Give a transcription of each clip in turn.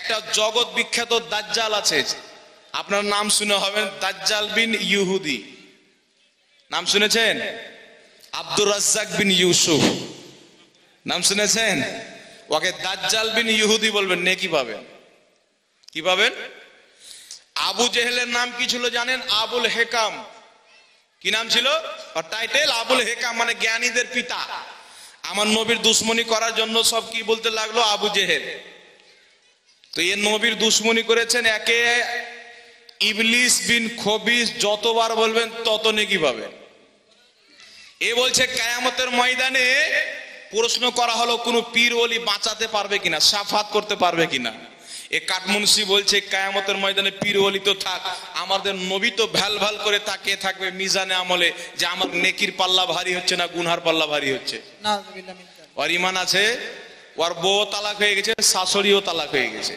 একটা জগৎ বিখ্যাত দাজ্জাল আছে, আপনার নাম শুনে হবেন, দাজ্জাল বিন ইহুদি। নাম শুনেছেন? আব্দুর রাজ্জাক বিন ইউসুফ নাম শুনেছেন? ওকে দাজ্জাল বিন ইহুদি বলবেন, নেকি পাবেন। কি পাবেন? আবু জেহেলের নাম কি ছিল জানেন? আবুল হেকাম। কি নাম ছিল? টাইটেল আবুল হেকাম, মানে জ্ঞানীদের পিতা। আমার নবীর দুশ্মনী করার জন্য সব কি বলতে লাগলো? আবু জেহেল। তো এ নবীর দুশ্মনী করেছেন, একে ইবলিস বিন খবিস, যতবার বলবেন তত নেকি পাবেন। এ বলছে কিয়ামতের ময়দানে প্রশ্ন করা হলো কোন পীর ওলি বাঁচাতে পারবে কিনা, শাফাত করতে পারবে কিনা। এ কাঠমুন্সি বলছে কিয়ামতের ময়দানে পীর ওলি তো থাক, আমাদের নবী তো ভ্যাল ভ্যাল করে তাকিয়ে থাকবে মিজানে আমলে, যে আমার নেকির পাল্লা ভারী হচ্ছে না গুনহার পাল্লা ভারী হচ্ছে। ওর ইমান আছে, ওর বউ তালাক হয়ে গেছে, শাশুড়িও তালাক হয়ে গেছে,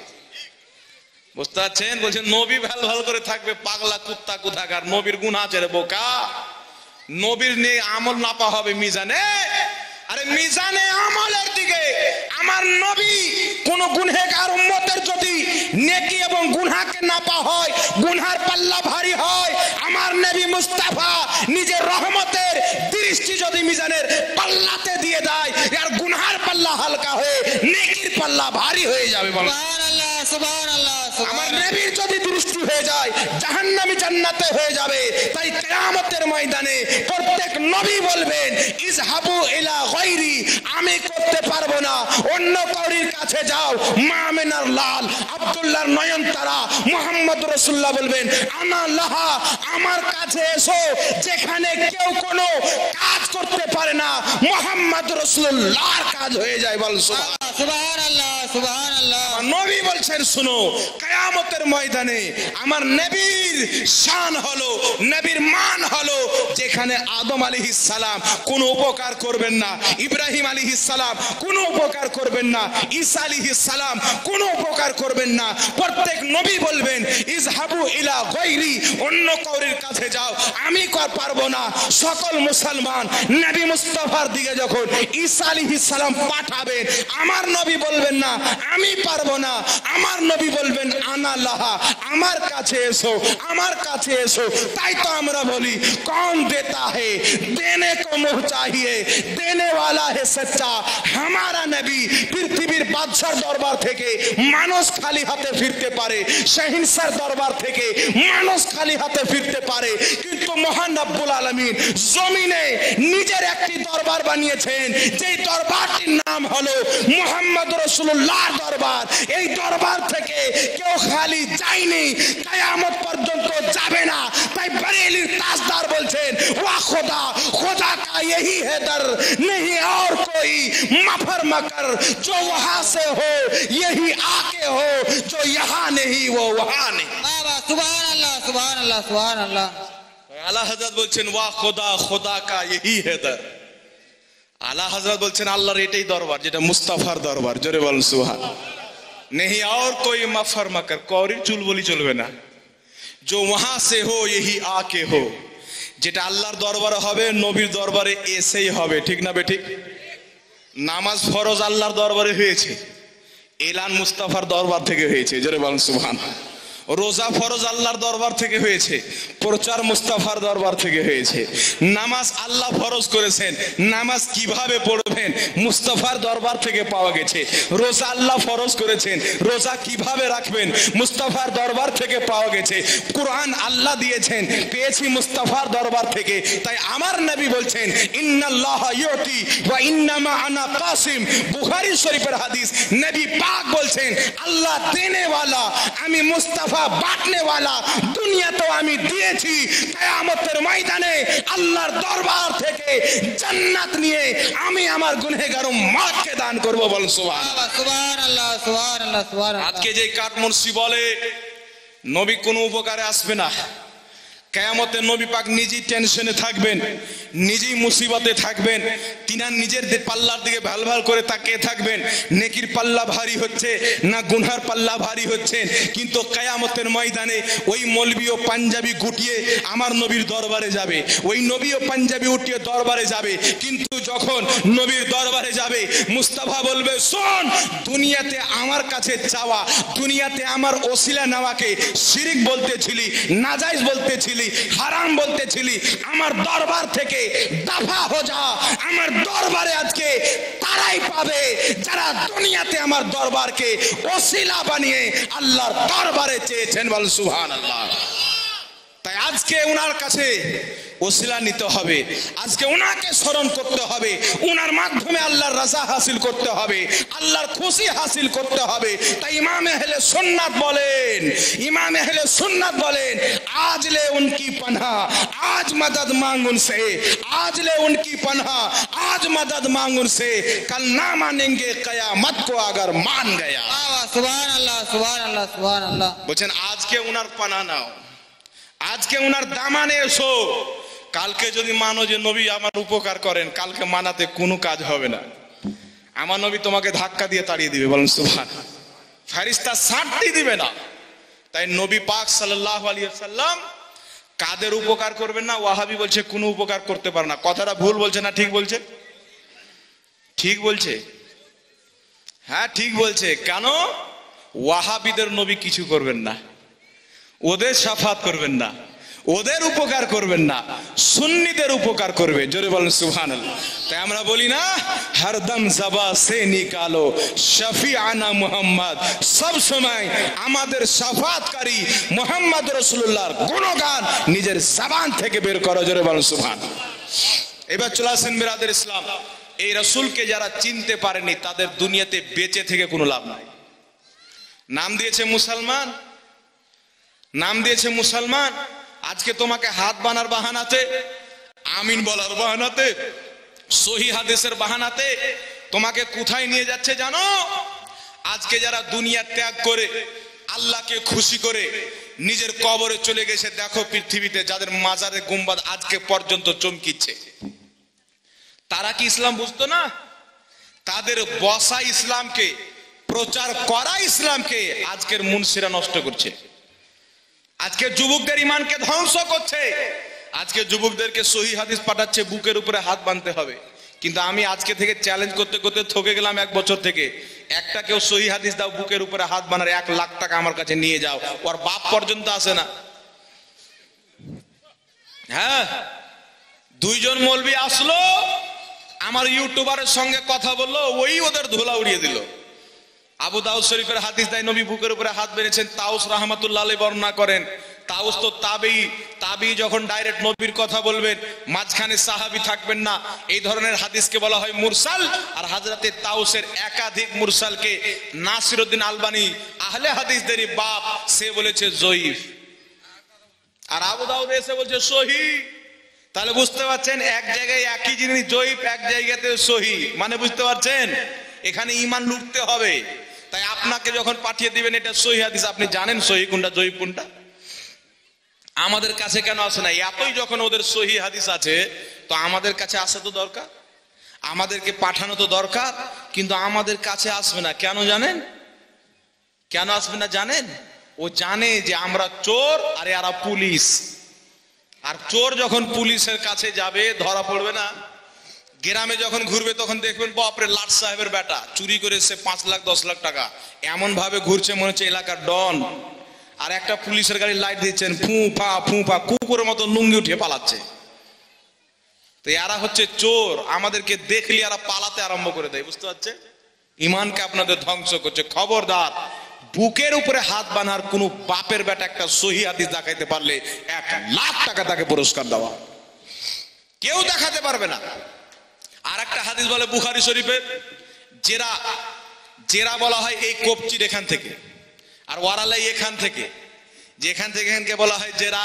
বুঝতে পারছেন? বলছেন নবী ভ্যাল ভ্যাল করে থাকবে, পাগলা কুত্তা কোথাকার, নবীর গুনাহ আছে রে বোকা। নবীর নিয়ে আমল নাপা হবে মিজানে। আরে মিজানে আমলের দিকে আমার নবী কোন গুনহেগার উম্মতের যদি নেকি এবং গুনহাকে নাপা হয়, গুনহার পাল্লা ভারী হয়, আমার নবী মুস্তাফা নিজের রহমতের দৃষ্টি যদি মিজানের পাল্লাতে দিয়ে দেয়, আর গুনহার পাল্লা হালকা হয়ে নেকির পাল্লা ভারী হয়ে যাবে। সুবহানাল্লাহ, সুবহানাল্লাহ। আমার নবীর যদি দৃষ্টি হয়ে যায়, জাহান্নামী জান্নাতে হয়ে যাবে। তাই কিয়ামতের ময়দানে প্রত্যেক নবী বলবেন, ইজহাবু ইলা গায়রি, আমি করতে পারবো না, অন্য কাউরির কাছে যাও। মা আমিনার লাল, আব্দুল্লাহর নয়নতারা মুহাম্মদ রাসূলুল্লাহ বলবেন, আনা লাহা, আমার কাছে এসো। যেখানে কেউ কোনো কাজ করতে পারে না, মুহাম্মদ রাসূলুল্লাহর কাজ হয়ে যায়। বল সুবহানাল্লাহ, সুবহানাল্লাহ। নবী বলছেন শুনো, কিয়ামতের ময়দানে আমার নবীর শান হলো, নবীর মান হলো, যেখানে আদম আলাইহিস সালাম কোনো উপকার করবেন না, ইব্রাহিম আলাইহিস সালাম কোনো উপকার করবেন না, ঈসা আলাইহিস সালাম কোনো উপকার করবেন না। প্রত্যেক নবী বলবেন, ইজহাবু ইলা গায়রি, অন্য কাউরির কাছে যাও, আমি পারবো না। সকল মুসলমান নবী মুস্তাফার দিকে যখন ঈসা আলাইহিস সালাম পাঠাবেন, আমার নবী বলবেন না আমি পারবো না, আমার নবী বলবেন আনা লাহা, আমার কাছে এসো, আমার কাছে এসো। তাই তো আমরা বলি, কौन देता है देने को मुँह चाहिए, देने वाला है सच्चा हमारा नबी। পৃথিবীর বাদশার দরবার থেকে মানুষ খালি হাতে ফিরতে পারে, শাহিনশার দরবার থেকে মানুষ খালি হাতে ফিরতে পারে, কিন্তু মহান রব্বুল আলামিন জমিনে নিজের একটি দরবার বানিয়েছেন, যেই দরবারটির নাম হলো মুহাম্মদ রাসূলুল্লাহ দরবার। এই দরবার থেকে কেউ খালি যায়নি, কিয়ামত পর্যন্ত যাবে না। তাই বরেলির তাজদার বলছেন, ওয়া খোদা, খোদা কা यही है दर, नहीं और कोई मफर मकर, जो वहां से हो यही आके हो, जो यहाँ नहीं वो वहां नहीं। সুবহানাল্লাহ, সুবহানাল্লাহ, সুবহানাল্লাহ। আলা হযরত বলছেন, ওয়া খোদা, খোদা কা यही है दर। আলা হযরত বলছেন আল্লাহর এটাই দরবার, যেটা মুস্তাফার দরবার। জোরে বলুন সুবহানাল্লাহ। नहीं और कोई मफर मकर, কৌরির চুলবুলি চলবে না। जो वहां से हो यही आके हो, যেটা আল্লাহর দরবারে হবে নবীর দরবারে এসেই হবে। ঠিক না বেঠিক? নামাজ ফরজ আল্লাহর দরবারে হয়েছে, এলান মুস্তাফার দরবার থেকে হয়েছে। জোরে বলুন সুবহানাল্লাহ। রোজা ফরজ আল্লাহর দরবার থেকে হয়েছে, প্রচার মুস্তাফার দরবার থেকে হয়েছে। নামাজ আল্লাহ ফরজ করেছেন, নামাজ কিভাবে পড়বেন মুস্তাফার দরবার থেকে পাওয়া গেছে। রোজা আল্লাহ ফরজ করেছেন, রোজা কিভাবে রাখবেন মুস্তাফার দরবার থেকে পাওয়া গেছে। কুরআন আল্লাহ দিয়েছেন, পেয়েছি মুস্তাফার দরবার থেকে। তাই আমার নবী বলছেন, ইন্নাল্লাহা ইউতি ওয়া ইন্নামা আনা কাসিম, বুখারী শরীফের হাদিস। নবী পাক বলছেন, আল্লাহ দেনে ওয়ালা, আমি মুস্তাফা বাটনে ওয়ালা। দুনিয়া তো আমি দিয়েছি, কিয়ামতের ময়দানে আল্লাহর দরবার থেকে জান্নাত নিয়ে আমি আমার গুনাহগার উম্মতকে দান করব। বল সুবহানাল্লাহ, সুবহানাল্লাহ, সুবহানাল্লাহ, সুবহানাল্লাহ। আজকে যে কাঠমুন্সি বলে নবী কোনো উপকারে আসবে না, কিয়ামতে নবী পাক নিজেই টেনশনে থাকবেন, নিজেই মুসিবতে থাকবেন, তিনার নিজের পাল্লার দিকে ভাল ভাল করে তাকিয়ে থাকবেন, নেকির পাল্লা ভারী হচ্ছে না গুনহার পাল্লা ভারী হচ্ছে। কিন্তু কিয়ামতের ময়দানে ওই মৌলবি ও পাঞ্জাবি গুটিয়ে আমার নবীর দরবারে যাবে, ওই নবী ও পাঞ্জাবি উঠিয়ে দরবারে যাবে। কিন্তু যখন নবীর দরবারে যাবে, মুস্তাফা বলবে, শোন, দুনিয়াতে আমার কাছে চাওয়া, দুনিয়াতে আমার ওসিলা নেওয়াকে শিরিক বলতেছিলি, নাজায়েজ বলতেছিলি, হারাম বলতেছিলি, আমার দরবার থেকে দফা হো যা। আমার দরবারে আজকে তারাই পাবে যারা দুনিয়াতে আমার দরবারকে ওসিলা বানিয়ে আল্লাহর দরবারে চেয়েছেন। বল সুবহানাল্লাহ। তাই আজকে ওনার কাছে ওসিলা নিতে হবে, আজকে ওনাকে স্মরণ করতে হবে, ওনার মাধ্যমে আল্লাহর রাজা হাসিল করতে হবে, আল্লাহর খুশি হাসিল করতে হবে। তাই ইমাম আহলে সুন্নাত বলেন, ইমাম আহলে সুন্নাত বলেন, আজ লে উনকি পনাহ, আজ মদদ মাंग उनसे, आज ले उनकी पनाह, आज मदद मांग उनसे, कल ना मानेंगे कयामत को अगर मान गया। সুবহান আল্লাহ, সুবহান আল্লাহ, সুবহান আল্লাহ। বলছেন আজকে ওনার পানা নাও, আজকে ওনার দামানে এসো। কালকে যদি মানো যে নবী আমার উপকার করেন, কালকে মানাতে কোনো কাজ হবে না। আমার নবী তোমাকে ধাক্কা দিয়ে তাড়িয়ে দিবে। বলেন সুবহান। ফেরেশতা শান্তি দিবে না। তাই নবী পাক সাল্লাল্লাহু আলাইহি ওয়াসাল্লাম কাদের উপকার করবেন না? ওয়াহাবি বলছে কোনো উপকার করতে পারে না। কথাটা ভুল বলছে না ঠিক বলছে? ঠিক বলছে, হ্যাঁ ঠিক বলছে। কেন? ওয়াহাবিদের নবী কিছু করবেন না, ওদের শাফাত করবেন না, ওদের উপকার করবেন না, সুন্নিদের উপকার করবে। জোরে বলেন সুবহানাল্লাহ। তাই আমরা বলি না, হরদম জবা সে নিকালো শফিআনা মুহাম্মদ, সব সময় আমাদের শাফাতকারী মুহাম্মদ রাসূলুল্লাহর গুণগান নিজের জবান থেকে বের করো। জোরে বলেন সুবহানাল্লাহ। এবার চলে আসেন বিরাদর ইসলাম, এই রাসূলকে যারা চিনতে পারেনি তাদের দুনিয়াতে বেঁচে থেকে কোনো লাভ নাই। নাম দিয়েছে মুসলমান, নাম দিয়েছে মুসলমান, আজকে তোমাকে হাত বানার বাহানাতে, আমিন বলার বাহানাতে, সহি হাদিসের বাহানাতে তোমাকে কোথায় নিয়ে যাচ্ছে জানো? আজকে যারা দুনিয়া ত্যাগ করে আল্লাহকে খুশি করে নিজের কবরে চলে গেছে, দেখো পৃথিবীতে যাদের মাজারে গুম্বাদ আজকে পর্যন্ত চমকিচ্ছে, তারা কি ইসলাম বুঝতো না? তাদের বসা ইসলামকে, প্রচার করা ইসলামকে আজকের মুনশিরা নষ্ট করছে, আজকে যুবকদের ইমানকে ধ্বংস করছে, আজকে যুবকদেরকে সহি হাদিস পাঠাচ্ছে বুকের উপরে হাত বাঁধতে হবে। কিন্তু আমি আজকে থেকে চ্যালেঞ্জ করতে করতে থকে গেলাম, 1 বছর থেকে একটা কেউ সহি হাদিস দাও বুকের উপরে হাত বানার 1 লাখ টাকা আমার কাছে নিয়ে যাও, ওর বাপ পর্যন্ত আসে না। হ্যাঁ, 2 জন মৌলবি আসলো, আমার ইউটিউবারের সঙ্গে কথা বললো, ওই ওদের ধুলা উড়িয়ে দিল। আবু দাউদ শরীফের হাদিস দেয় নবী বুকের উপরে হাত বেঁধেছেন। তাউস রাহমাতুল্লাহ আলাইহি বর্ণনা করেন, তাউস তো তাবেঈ যখন ডাইরেক্ট নবীর কথা বলবেন, মাঝখানে সাহাবী থাকবেন না, এই ধরনের হাদিসকে বলা হয় মুরসাল। আর হযরতে তাউসের একাধিক মুরসালকে নাসিরউদ্দিন আলবানী আহলে হাদিসদেরই বাপ, সে বলেছে জয়ীফ। আর আবু দাউদ এসে বলছে সহি। তাহলে বুঝতে পারছেন, এক জায়গায় একই জিনিস জয়ীফ, এক জায়গাতে সহি, মানে বুঝতে পারছেন এখানে ঈমান লুটতে হবে। তাই আপনাকে যখন পাঠিয়ে দিবেন এটা সহি হাদিস, আপনি জানেন সহি কোনটা জয়ীফ কোনটা? আমাদের কাছে কেন আসে না? এতই যখন ওদের সহি হাদিস আছে, তো আমাদের কাছে আসা তো দরকার, আমাদেরকে পাঠানো তো দরকার, কিন্তু আমাদের কাছে আসবে না। কেন জানেন? কেন আসবে না জানেন? ও জানে যে আমরা চোর আর এরা পুলিশ। আর চোর যখন পুলিশের কাছে যাবে ধরা পড়বে না, গ্রামে যখন ঘুরবে তখন দেখবেন বাপরে লাট সাহেবের বেটা চুরি করে সে 5 লাখ 10 লাখ টাকা, এমন ভাবে ঘুরছে মনে হচ্ছে এলাকার ডন। আর একটা পুলিশের গাড়ি লাইট দিচ্ছেন, ফু ফা কুকুরের মতো লুঙ্গি উঠিয়ে পালাচ্ছে। তো এরা হচ্ছে চোর, আমাদেরকে দেখলে এরা পালাতে আরম্ভ করে দেয়। বুঝতে পারছে? ইমানকে আপনাদের ধ্বংস করছে। খবরদার, বুকের উপরে হাত বাঁধার কোন বাপের বেটা একটা সহি হাদিস দেখাইতে পারলে 1 লাখ টাকা তাকে পুরস্কার দেওয়া, কেউ দেখাতে পারবে না। আর একটা হাদিস বলে বুখারী শরীফের, জেরা বলা হয় এই কবজির এখান থেকে, আর ওয়ারালাই এখান থেকে, যেখান থেকে এখানকে বলা হয় জেরা।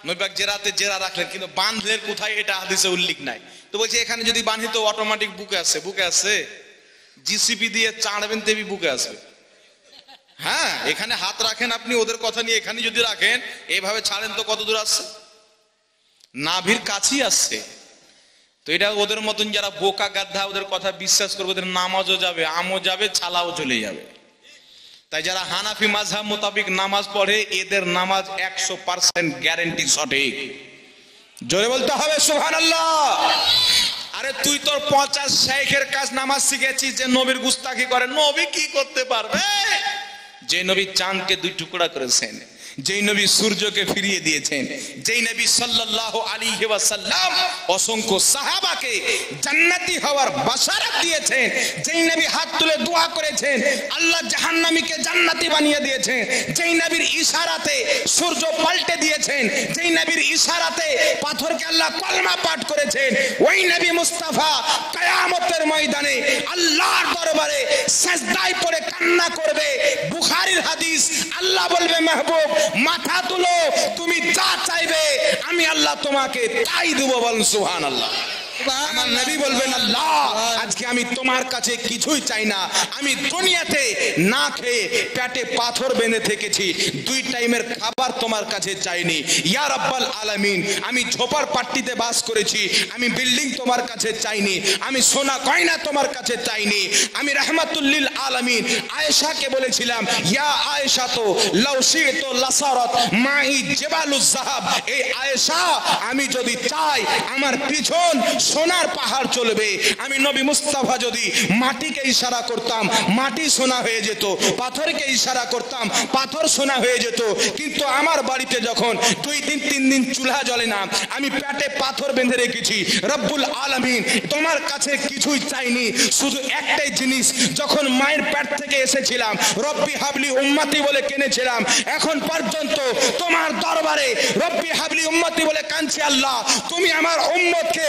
নবী জেরাতে জেরা রাখলেন, কিন্তু বাঁধলেন কোথায় এটা হাদিসে উল্লেখ নাই। তো বলছে এখানে যদি বাঁধি তো অটোমেটিক বুকে আসে। বুকে আসে? জিসিপি দিয়ে চাড়বেন তেবি বুকে আসবে। হ্যাঁ, এখানে হাত রাখেন আপনি, ওদের কথা নিয়ে এখানে যদি রাখেন এইভাবে ছাড়েন তো কত দূর আসছে? নাভির কাছেই আসছে। তো এটা ওদের মতন যারা বোকা গাধা ওদের কথা বিশ্বাস করবে, ওদের নামাজও যাবে, আমও যাবে, ছালাও চলে যাবে। তাই যারা হানাফি মাযহাব মোতাবেক নামাজ পড়ে এদের নামাজ 100% গ্যারান্টি সঠিক। জোরে বলতে হবে সুবহানাল্লাহ। আরে তুই তোর 50 শেখের কাছ নামাজ শিখেছিস যে নবীর গুস্তাখি করে, নবী কি করতে পারবে? যে নবী চাঁদকে দুই টুকরা করেছেন, যেই নবী সূর্যকে ফিরিয়ে দিয়েছেন, যেই নবী সাল্লাল্লাহু আলাইহি ওয়াসাল্লাম অসংখ্য সাহাবাকে জান্নাতি হওয়ার বাশারাত দিয়েছেন, যেই নবী হাত তুলে দোয়া করেছেন আল্লাহ জাহান্নামীকে জান্নাতি বানিয়ে দিয়েছেন, যেই নবীর ইশারাতে সূর্য পাল্টে দিয়েছেন, যেই নবীর ইশারাতে পাথরকে আল্লাহ কলমা পাঠ করেছেন, ওই নবী মুস্তাফা কিয়ামতের ময়দানে আল্লাহর দরবারে সিজদায় পড়ে কান্না করবে। বুখারীর হাদিস, আল্লাহ বলবে মাহবুব মাথা তুলো, তুমি যা চাইবে আমি আল্লাহ তোমাকে তাই দেব। বলুন সুবহানাল্লাহ। আমার নবী বলবেন আল্লাহ আজকে আমি তোমার কাছে কিছুই চাই না, আমি দুনিয়াতে না খেয়ে পেটে পাথর বেঁধে থেকেছি, 2 টাইমের খাবার তোমার কাছে চাইনি। ইয়া রাব্বাল আলামিন, আমি ঝোপার পাট্টিতে বাস করেছি, আমি বিল্ডিং তোমার কাছে চাইনি, আমি সোনা গয়না তোমার কাছে চাইনি। আমি রাহমাতুল লিল আলামিন আয়েশাকে বলেছিলাম ইয়া আয়েশা তো লাউ শি'তু লাসারাত মাই জিবালুজ যাহাব, এই আয়েশা আমি যদি চাই আমার পিছন সোনার পাহাড় চলবে। আমি নবী মুস্তাফা যদি মাটিকে ইশারা করতাম মাটি সোনা হয়ে যেত, পাথরকে ইশারা করতাম পাথর সোনা হয়ে যেত। কিন্তু আমার বাড়িতে যখন 2 দিন 3 দিন চুলা জ্বলে না, আমি পেটে পাথর বেঁধে রেখেছি। রব্বুল আলামিন তোমার কাছে কিছুই চাইনি, শুধু একটাই জিনিস, যখন মায়ের পেট থেকে এসেছিলাম রব্বি হাবলি উম্মতি বলে কেনেছিলাম, এখন পর্যন্ত তোমার দরবারে রব্বি হাবলি উম্মতি বলে কাঁদছি। আল্লাহ তুমি আমার উম্মতকে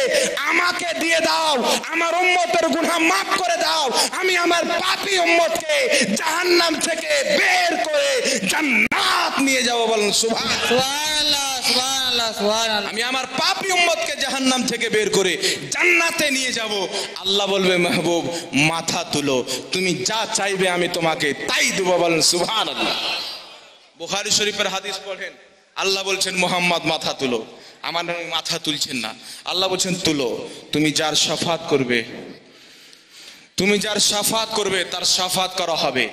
আমাকে দিয়ে দাও, আমার উম্মতের গুনাহ মাফ করে দাও, আমি আমার পাপী উম্মতকে জাহান্নাম থেকে বের করে জান্নাত নিয়ে যাব। বলুন সুবহানাল্লাহ সুবহানাল্লাহ সুবহানাল্লাহ। আমি আমার পাপী উম্মতকে জাহান্নাম থেকে বের করে জান্নাতে নিয়ে যাব। আল্লাহ বলবে মাহবুব মাথা তুলো, তুমি যা চাইবে আমি তোমাকে তাই দেব। বলুন সুবহানাল্লাহ। বুখারী শরীফের হাদিস পড়েন, আল্লাহ বলছেন মুহাম্মদ মাথা তুলো, আমার নবী মাথা তুলছেন না, আল্লাহ বলছেন তুলো, তুমি যার শাফাত করবে, তুমি যার শাফাত করবে তার শাফাত করা হবে,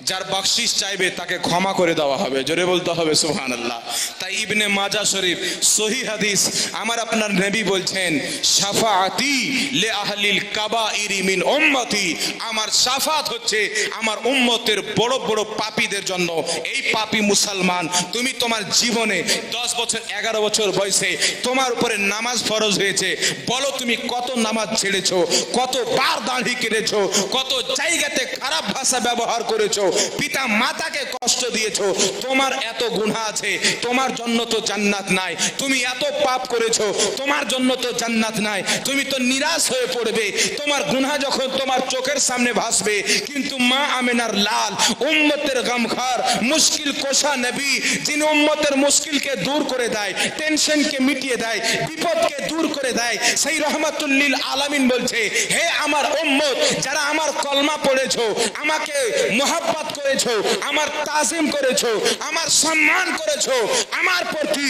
যার বকশিশ চাইবে তাকে ক্ষমা করে দেওয়া হবে। জোরে বলতে হবে সুবহানাল্লাহ। তাই ইবনে মাজাহ শরীফ সহিহ হাদিস, আমার আপনার নবী বলছেন শাফাআতি লি আহলিল কাবাইরি মিন উম্মতি, আমার শাফাত হচ্ছে আমার উম্মতের বড় বড় পাপীদের জন্য। এই পাপী মুসলমান, তুমি তোমার জীবনে 10 বছর 11 বছর বয়সে তোমার উপরে নামাজ ফরজ হয়েছে, বলো তুমি কত নামাজ ছেড়েছো, কতবার দাড়ি কেটেছো, কত জায়গাতে খারাপ ভাষা ব্যবহার করেছো, পিতা মাতাকে কষ্ট দিয়েছো, তোমার এত গুনাহ আছে, তোমার জন্য তো জান্নাত নাই। তুমি এত পাপ করেছো, তোমার জন্য তো জান্নাত নাই। তুমি তো নিরাশ হয়ে পড়বে তোমার গুনাহ যখন তোমার চোখের সামনে ভাসবে। কিন্তু মা আমেনার লাল, উম্মতের গমখার, মুশকিল কোশা নবী, যিনি উম্মতের মুশকিলকে দূর করে দেয়, টেনশনকে মিটিয়ে দেয়, বিপদকে দূর করে দেয়, সেই রহমাতুল লিল আলামিন বলছে হে আমার উম্মত, যারা আমার কলমা পড়েছো, আমাকে মুহাব্বত করেছো, আমার তাজিম করেছো, আমার সম্মান করেছো, আমার প্রতি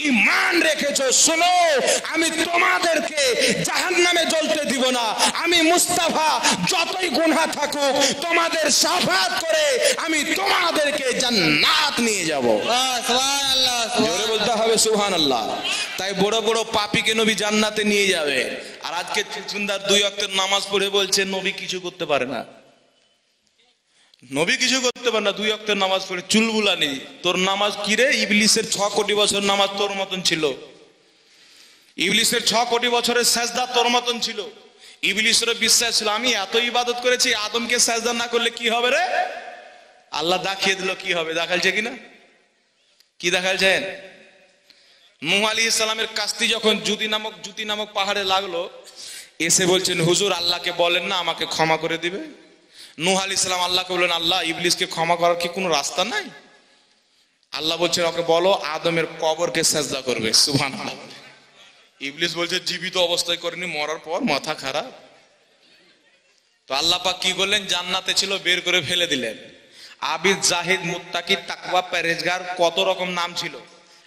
ঈমান রেখেছো, শোনো আমি তোমাদেরকে জাহান্নামে জ্বলতে দিব না। আমি মুস্তাফা যতই গুনাহ থাকুক তোমাদের শাফাত করে আমি তোমাদেরকে জান্নাত নিয়ে যাব। সুবহানাল্লাহ জোরে বলতে হবে সুবহানাল্লাহ। তাই বড় বড় পাপীকে নবী জান্নাতে নিয়ে যাবে। আর আজকে সুন্দর 2 ওয়াক্তের নামাজ পড়ে বলছে নবী কিছু করতে পারে না, নবী কিছু করতে পারে না। 2 ওয়াক্তের নামাজ পড়ে চুলবুলানি, তোর নামাজ কি রে? ইবলিসের 6 কোটি বছর নামাজ তোর মতন ছিল, ইবলিসের 6 কোটি বছরের সেজদা তোর মতন ছিল। ইবলিসের বিশ্বাস ছিল আমি এত ইবাদত করেছি, আদমকে সেজদা না করলে কি হবে রে? আল্লাহ দেখিয়ে দিল কি হবে। দেখালছে কিনা? কি দেখালছেন? নূহ আলাইহিস সালামের কাস্তি যখন জুতি নামক পাহাড়ে লাগলো, এসে বলছেন হুজুর আল্লাহকে বলেন না আমাকে ক্ষমা করে দিবে। নূহ আলাইহিস সালাম আল্লাহকে বললেন আল্লাহ ইবলিসকে ক্ষমা করার কি কোনো রাস্তা নাই? আল্লাহ বলছেন ওকে বলো আদমের কবরকে সেজদা করবে। সুবহানাল্লাহ। ইবলিস বলছে জীবিত অবস্থায় করেনি, মরার পর মাথা খারাপ। তো আল্লাহ পাক কি করলেন? জান্নাতে ছিল, বের করে ফেলে দিলেন। আবিদ, জাহিদ, মুত্তাকি, তাকওয়া, পরহেজগার, কত রকম নাম ছিল।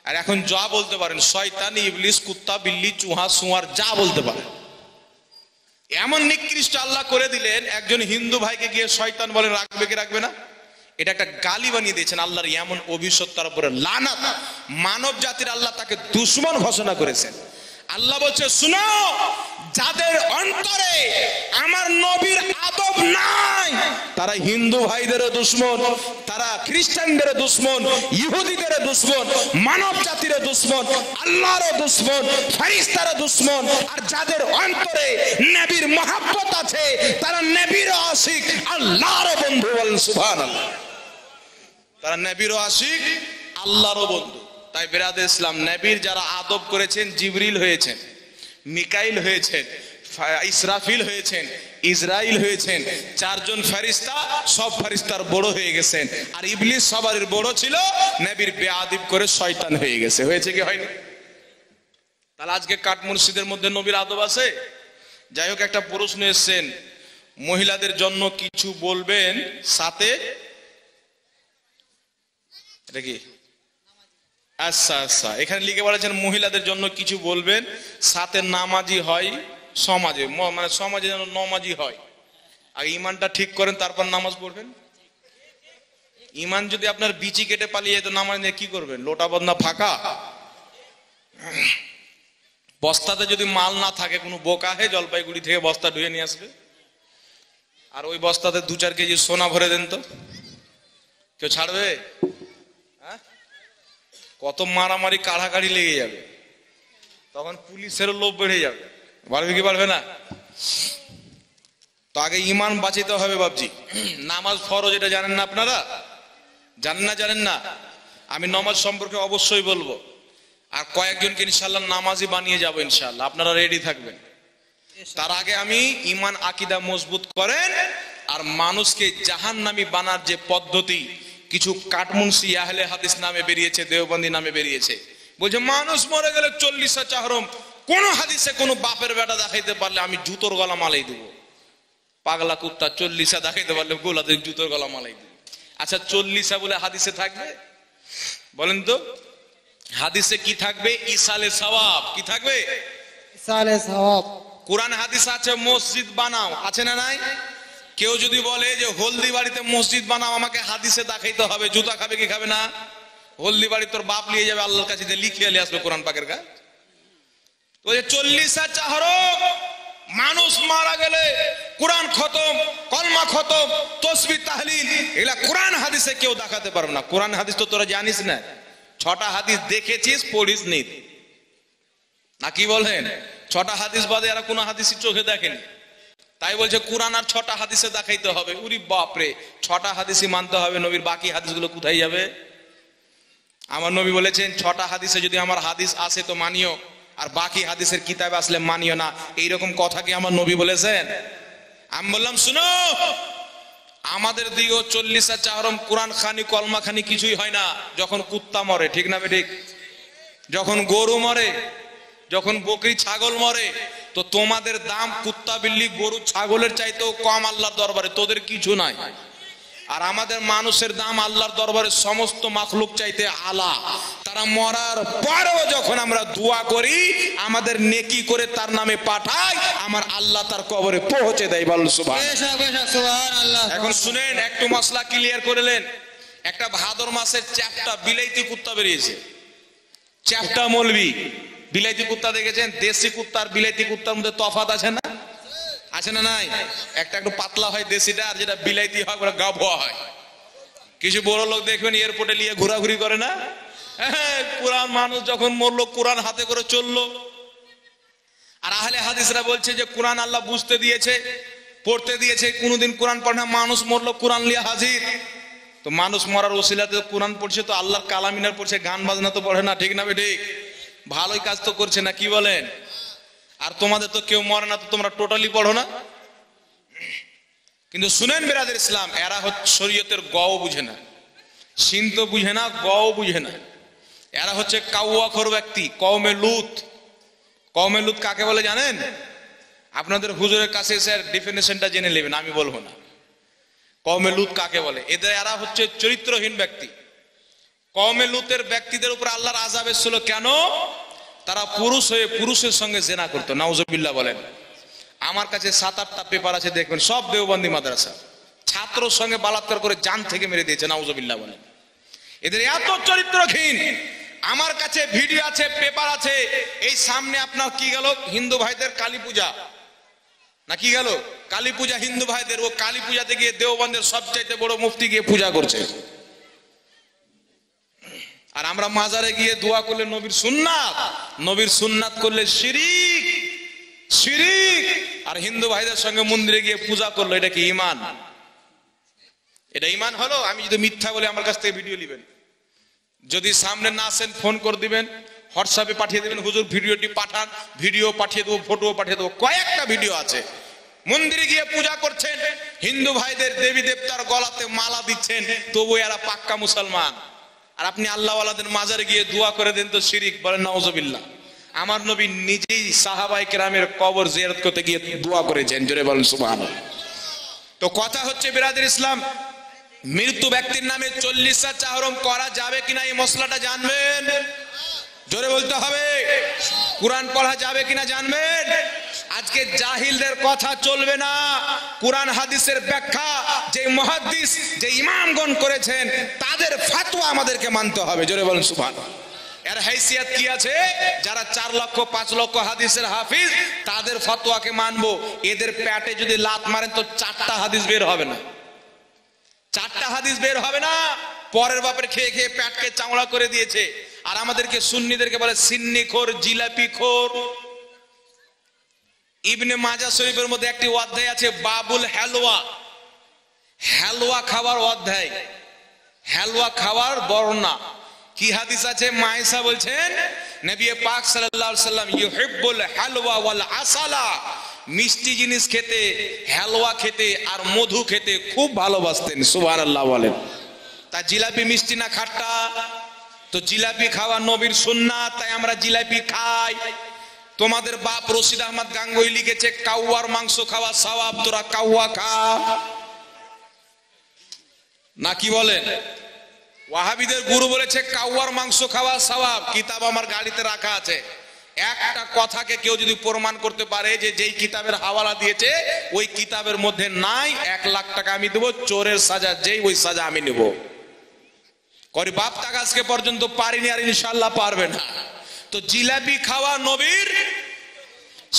আর এখন যা বলতে পারেন, শয়তান, ইবলিস, কুত্তা, বিল্লি, চুহা, সুয়ার, যা বলতে পারেন। এমন নিকৃষ্ট আল্লাহ করে দিলেন, একজন হিন্দু ভাইকে গিয়ে শয়তান বলে, রাখবে কি রাখবে না? এটা একটা গালি বানিয়ে দিয়েছেন। আল্লাহর এমন অভিশপ্ত, তার উপরে লানাত। মানব জাতির আল্লাহ তাকে দুশমন ঘোষণা করেছেন। আল্লাহ বলছে, শুনো, যাদের অন্তরে আমার নবীর আদব নাই, তারা হিন্দু ভাইদেরও দুশমন, তারা খ্রিস্টানদেরও দুশমন, ইহুদিদেরও দুশমন, মানব জাতিরও দুশমন, আল্লাহরও দুশমন, ফেরেশতারও দুশমন। আর যাদের অন্তরে নবীর মহব্বত আছে, তারা নবীরও আশিক, আল্লাহরও বন্ধু। বলেন সুবহানাল্লাহ। তারা নবীরও আশিক, আল্লাহরও বন্ধু। তাই বিরাদে ইসলাম, নবীর যারা আদব করেছেন, জিবরিল হয়েছেন, মিকাইল হয়েছেন, ইসরাফিল হয়েছেন, ইসরাইল হয়েছেন, চারজন ফেরেশতা, সব ফেরেশতার বড় হয়ে গেছেন। আর ইবলিস সবার বড় ছিল, নবীর বেয়াদব করে শয়তান হয়ে গেছে। হয়েছে কি হয়নি? তাহলে আজকে কাঠ মুর্শিদের মধ্যে নবীর আদব আছে? যাই হোক, একটা প্রশ্ন এসেছেন, মহিলাদের জন্য কিছু বলবেন, সাথে এটা কি? আচ্ছা আচ্ছা, এখানে লিখে বলেছেন মহিলাদের জন্য কিছু বলবেন, সাথে নামাজি হয় সমাজে, মানে সমাজে যেন নামাজি হয়। আর ইমানটা ঠিক করেন, তারপর নামাজ পড়বেন। ইমান যদি আপনার বিচি কেটে পালিয়ে তো নামাজ নিয়ে কি করবেন? লোটা বদনা ফাঁকা। বস্তাতে যদি মাল না থাকে, কোনো বোকা হে জলপাইগুড়ি থেকে বস্তা ধুয়ে নিয়ে আসবে, আর ওই বস্তাতে 2-4 কেজি সোনা ভরে দেন, তো কেউ ছাড়বে? কত মারামারি, কাড়াকাড়ি লেগে যাবে, তখন পুলিশেরও লোভ বেড়ে যাবে। পারবে কি পারবে না? তো আগে ইমান বাঁচাতে হবে বাবজি। নামাজ ফরজ, এটা জানেন না আপনারা? জানেন না? আমি নামাজ সম্পর্কে অবশ্যই বলবো, আর কয়েকজনকে ইনশাআল্লাহ নামাজি বানিয়ে যাবো ইনশাআল্লাহ, আপনারা রেডি থাকবেন। তার আগে আমি ইমান আকীদা মজবুত করেন, আর মানুষকে জাহান্নামী বানার যে পদ্ধতি, কিছু কাটমুনসি আহলে হাদিস নামে বেরিয়েছে, দেওবন্দি নামে বেরিয়েছে, বলছে মানুষ মরে গেলে 40 চাহরম। কোন হাদিসে কোন বাপের বেটা দেখাইতে পারলে আমি জুতোর গলা মালাই দেবো। পাগলা কুত্তা, 40 দেখাইতে পারলে গোলাতে জুতোর গলা মালাই দেবো। আচ্ছা, 40 বলে হাদিসে থাকবে? বলেন তো, হাদিসে কি থাকবে? ইসালে সওয়াব। কি থাকবে? ইসালে সওয়াব। কোরআন হাদিস আছে মসজিদ বানাও, আছে না নাই? কেউ যদি বলে যে হলদি বাড়িতে মসজিদ বানাও, আমাকে হাদিসে দেখাইতে হবে, জুতা খাবে কি খাবে না? হলদি বাড়ি তোর বাপ নিয়ে যাবে, আল্লাহর কাছে লিখিয়ে নিয়ে আসবে কোরআন পাকের কাজ। তো 40 চাহরো মানুষ মারা গেলে কোরআন খতম, কলমা খতম, তসবিহ তাহলিল, এগুলা কোরআন হাদিসে কেউ দেখাতে পারবে না। কোরআন হাদিস তো তোরা জানিস না, 6টা হাদিস দেখেছিস, পড়িস নি, না কি বলেন? 6টা হাদিস বাদে আর কোনো হাদিসই চোখে দেখেনি। তাই বলছে কোরআন আর 6টা হাদিসে দেখাইতে হবে। উরি বাপরে, 6টা হাদিসই মানতে হবে, নবীর বাকি হাদিসগুলো কোথায় যাবে? আমার নবী বলেছেন 6টা হাদিসে যদি আমার হাদিস আসে তো মানিও, আর বাকি হাদিসের কিতাবে আসলে মানিও না। এইরকম কথা কি আমার নবী বলেছেন? আমি বললাম, শুনো, আমাদের দিকেও 40 চাহরম, কোরআন খানি, কলমা খানি কিছুই হয় না যখন কুত্তা মরে, ঠিক না ঠিক? যখন গরু মরে, যখন বকরি ছাগল মরে, তো তোমাদের দাম কুত্তা বিল্লি গরু ছাগলের চাইতেও কম আল্লাহর দরবারে, তোদের কিছু নাই। আর আমাদের মানুষের দাম আল্লাহর দরবারে সমস্ত মাখলুক চাইতে আলা। তারা মরার পরেও যখন আমরা দোয়া করি, আমাদের নেকি করে তার নামে পাঠাই, আমার আল্লাহ তার কবরে পৌঁছে দেয়। বল সুবহানাল্লাহ। এখন শুনেন, একটু মশলা ক্লিয়ার করলেন। একটা ভাদর মাসের চ্যাপটা বিলাইতি কুত্তা বেরিয়েছে, চ্যাপটা মলবি। বিলাইতি কুত্তা দেখেছেন? দেশি কুত্তা আর বিলাইতি কুত্তার মধ্যে তফাৎ আছে না? আছে না নাই? একটা একটু পাতলা হয় দেশিটা, আর যেটা বিলাইতি হয় ওটা গাভোয়া হয়। কিছু বড় লোক দেখবেন এয়ারপোর্টে নিয়ে ঘোরাঘুরি করে না? হ্যাঁ, কোরআন মানুষ যখন মরলো, কোরআন হাতে করে চললো। আর আহলে হাদিসরা বলছে যে কোরআন আল্লাহ বুঝতে দিয়েছে, পড়তে দিয়েছে, কোনোদিন কোরআন পড়ে না, মানুষ মরলো কোরআন লিয়ে হাজির। তো মানুষ মরার ওসিলাতে কোরআন পড়ছে, তো আল্লাহর কালামিনার পড়ছে, গান বাজনা তো পড়ে না, ঠিক না ঠিক? ভালোই কাজ তো করছে না, কি বলেন? আর তোমাদের তো কেউ মরে না, তো তোমরা টোটালি পড়ো না। কিন্তু শুনেন বিরাদের ইসলাম, এরা হচ্ছে শরীয়তের গও বুঝে না, সিন তো বুঝে না, গও বুঝে না। এরা হচ্ছে কাউয়াখোর ব্যক্তি, কওমে লুত। কওমে লুত কাকে বলে জানেন? আপনাদের হুজুরের কাছে স্যার ডেফিনেশনটা জেনে নেবেন, আমি বলবো না। কওমে লুত কাকে বলে? এরা হচ্ছে চরিত্রহীন ব্যক্তি। কওমে লুতের ব্যক্তিদের উপর আল্লাহর আযাব এসেছিল কেন? তারা পুরুষ হয়ে পুরুষের সঙ্গে জেনা করতো। নাউজুবিল্লাহ বলেন। আমার কাছে 7-8টা পেপার আছে, দেখবেন, সব দেওবন্দি মাদ্রাসা। ছাত্রর সঙ্গে বালাৎকার করে জান থেকে মেরে দিয়েছে। নাউজুবিল্লাহ বলেন। এদের এত চরিত্রহীন। আমার কাছে ভিডিও আছে, পেপার আছে। এই সামনে আপনার কি গেল? হিন্দু ভাইদের কালী পূজা না কি গেল? কালী পূজা হিন্দু ভাইদের। ও কালী পূজাতে গিয়ে দেওবন্দের সবচাইতে বড় মুফতি গিয়ে পূজা করছে। আর আমরা মাজারে গিয়ে দোয়া করলে নবীর সুন্নাত, নবীর সুন্নাত করলে শিরিক, শিরিক। আর হিন্দু ভাইদের সঙ্গে মন্দিরে গিয়ে পূজা করলো, এটা কি ঈমান? এটা ঈমান হলো? আমি যদি মিথ্যা বলে আমার কাছ থেকে ভিডিও নেবেন, যদি সামনে না আসেন ফোন করে দিবেন, হোয়াটসঅ্যাপে পাঠিয়ে দিবেন, হুজুর ভিডিওটি পাঠান, ভিডিও পাঠিয়ে দেবো, ফটো পাঠিয়ে দেবো। কয়েকটা ভিডিও আছে। মন্দিরে গিয়ে পূজা করছেন, হিন্দু ভাইদের দেবী দেবতার গলাতে মালা দিচ্ছেন, তবু এরা পাক্কা মুসলমান। আর আপনি আল্লাহওয়ালাদের মাজারে গিয়ে দোয়া করে দেন তো শিরিক। বলেন নাউজুবিল্লাহ। আমার নবী নিজেই সাহাবায়ে কেরামের কবর জিয়ারত করতে গিয়ে দোয়া করেছেন। জোরে বলেন সুবহানাল্লাহ। তো কথা হচ্ছে বিরাদর ইসলাম, মৃত্যু ব্যক্তির নামে 40টা চাহরম করা যাবে কিনা এই মশলাটা জানবেন। জোরে বলতে হবে। কোরআন পড়া যাবে কিনা জানবেন। আজকে জাহিলদের কথা চলবে না। কোরআন হাদিসের ব্যাখ্যা যে মুহাদ্দিস, যে ইমামগণ করেছেন, তাদের ফতোয়া আমাদেরকে মানতে হবে। জোরে বলেন সুবহানাল্লাহ। এর হাইসিয়ত কি আছে? যারা 4 লক্ষ 5 লক্ষ হাদিসের হাফিজ, তাদের ফতোয়াকে মানবো। এদের পেটে যদি লাত মারেন তো 4টা হাদিস বের হবে না। 4টা হাদিস বের হবে না। পরের বাপের খেয়ে খেয়ে পেটকে চামড়া করে দিয়েছে। আর আমাদেরকে সুন্নিদেরকে বলে সিন্নিখোর, জিলাপিখোর। ইবনে মাজাহ শরীফের মধ্যে একটি অধ্যায় আছে বাবুল হালওয়া, হালওয়া খাওয়ার অধ্যায়, হালওয়া খাওয়ার বর্ণনা। কি হাদিস আছে? মায়েশা বলছেন নবী পাক সাল্লাল্লাহু আলাইহি সাল্লাম ইউহিব্বুল হালওয়া ওয়াল আসালা, মিষ্টি জিনিস খেতে, হালওয়া খেতে আর মধু খেতে খুব ভালোবাসতেন। সুবহানাল্লাহ বলেন। তা জিলাপি মিষ্টি না খাট্টা? তো জিলাপি খাওয়া নবীর সুন্নাত, তাই আমরা জিলাপি খাই। তোমাদের বাপ রশিদ আহমদ গাঙ্গুহি লিখেছে কাউয়ার মাংস খাওয়া সওয়াব, তোরা কাউয়া খা না। কি বলেন? ওয়াহাবিদের গুরু বলেছে কাউয়ার মাংস খাওয়া সওয়াব। কিতাব আমার গাড়িতে রাখা আছে। একটা কথাকে কেউ যদি প্রমাণ করতে পারে যে যেই কিতাবের হাওয়ালা দিয়েছে ওই কিতাবের মধ্যে নাই, 1 লাখ টাকা আমি দেবো। চোরের সাজা যেই, ওই সাজা আমি নেব। করি বাপ টাকা আজকে পর্যন্ত পারিনি, আর ইনশাআল্লাহ পারবে না। তো জিলাপি খাওয়া নবীর,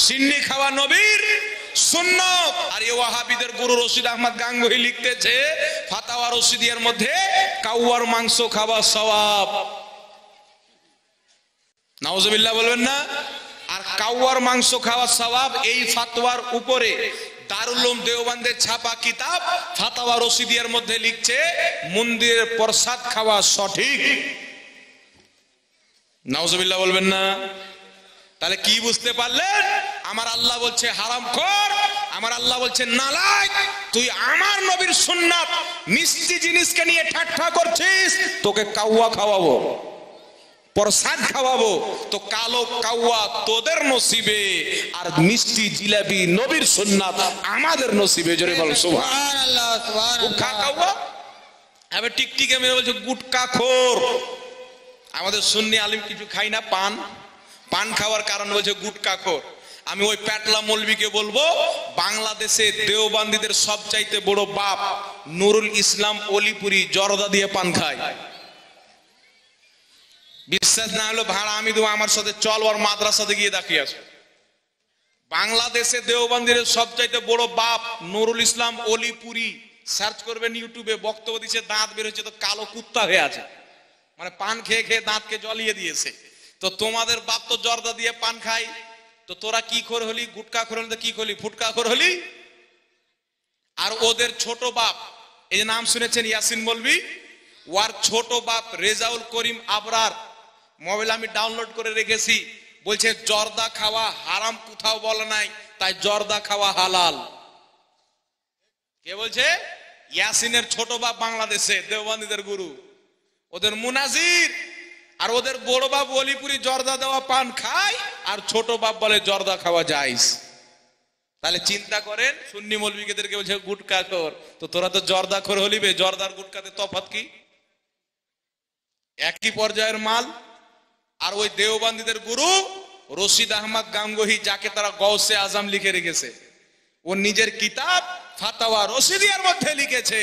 সিন্নি খাওয়া নবীর সুন্নাত। আর এই ওয়াহাবিদের গুরু রশিদ আহমদ গাঙ্গুহি লিখতেছে ফাতাওয়া রশিদিয়ার মধ্যে কাউয়ার মাংস খাওয়া সওয়াব। নাউজুবিল্লাহ বলবেন না। আর কাউয়ার মাংস খাওয়া সওয়াব, এই ফাতোয়ার উপরে দারুল উলুম দেওবন্দের ছাপা কিতাব ফাতাওয়া রশিদিয়ার মধ্যে লিখছে মন্দিরের প্রসাদ খাওয়া সঠিক। নাউজুবিল্লাহ বলবেন না। তাহলে কি বুঝতে পারলেন? আমার আল্লাহ বলছে হারামখোর, আমার আল্লাহ বলছে নালায়েক, তুই আমার নবীর সুন্নাত মিষ্টি জিনিসকে নিয়ে ঠাট্টা করছিস, তোকে কাউয়া খাওয়াবো, প্রসাদ খাওয়াবো। তো কালো কাউয়া তোদের নসিবে, আর মিষ্টি জিলাপি নবীর সুন্নাত আমাদের নসিবে। জোরে বল সুবহানাল্লাহ। গুটখা কাউয়া, আবার টিকটিকে মেরে বলছে গুটকা খোর। আমাদের সুন্নি আলিম কিছু খাই না, পান, পান খাওয়ার কারণ বলছে গুটকা খোর। আমি ওই প্যাটলা মৌলবীকে বলবো, বাংলাদেশে দেওবন্দীদের সবচাইতে বড় বাপ নুরুল ইসলাম অলিপুরি জর্দা দিয়ে পান খায়। বিশ্বাস না হলো ভাড়া আমি দেবো, আমার সাথে চল, ওর মাদ্রাসাতে গিয়ে দেখিয়ে আসো। বাংলাদেশে দেওবন্দীদের সবচাইতে বড় বাপ নুরুল ইসলাম অলিপুরি, সার্চ করবেন ইউটিউবে, বক্তব্য দিচ্ছে, দাঁত বের হচ্ছে তো কালো কুত্তা হয়ে আছে, মানে পান খেয়ে খেয়ে দাঁতকে জ্বলিয়ে দিয়েছে। তো তোমাদের বাপ তো জর্দা দিয়ে পান খাই, তো তোরা কি করে হলি? গুটকা খোর হলি, কি করলি? ফুটকা খোর হলি। আর ওদের ছোট বাপ, এই যে নাম শুনেছেন ইয়াসিন মৌলভী, ওর ছোট বাপ রেজাউল করিম আবরার, মোবাইল আমি ডাউনলোড করে রেখেছি, বলছে জর্দা খাওয়া হারাম কোথাও বলা নাই, তাই জর্দা খাওয়া হালাল। কে বলছে? ইয়াসিনের ছোট বাপ, বাংলাদেশে দেওবন্দীদের গুরু, ওদের মুনাজির। আর ওদের বড় বাপ অলিপুরি জর্দা দেওয়া পান খায়, আর ছোট বাপ বলে জর্দা খাওয়া জায়েজ। তাহলে চিন্তা করেন, সুন্নি মৌলবীদেরকে বলছে গুটকা খোর, তো তোরা তো জর্দা খোর হলিবে, জর্দার গুটকাতে তফাৎ কি? একই পর্যায়ের মাল। আর ওই দেওবন্দীদের গুরু রশিদ আহমদ গাঙ্গোহী, যাকে তারা গৌসে আজম লিখে রেখেছে, ও নিজের কিতাব ফাতাওয়া রশিদিয়ার মধ্যে লিখেছে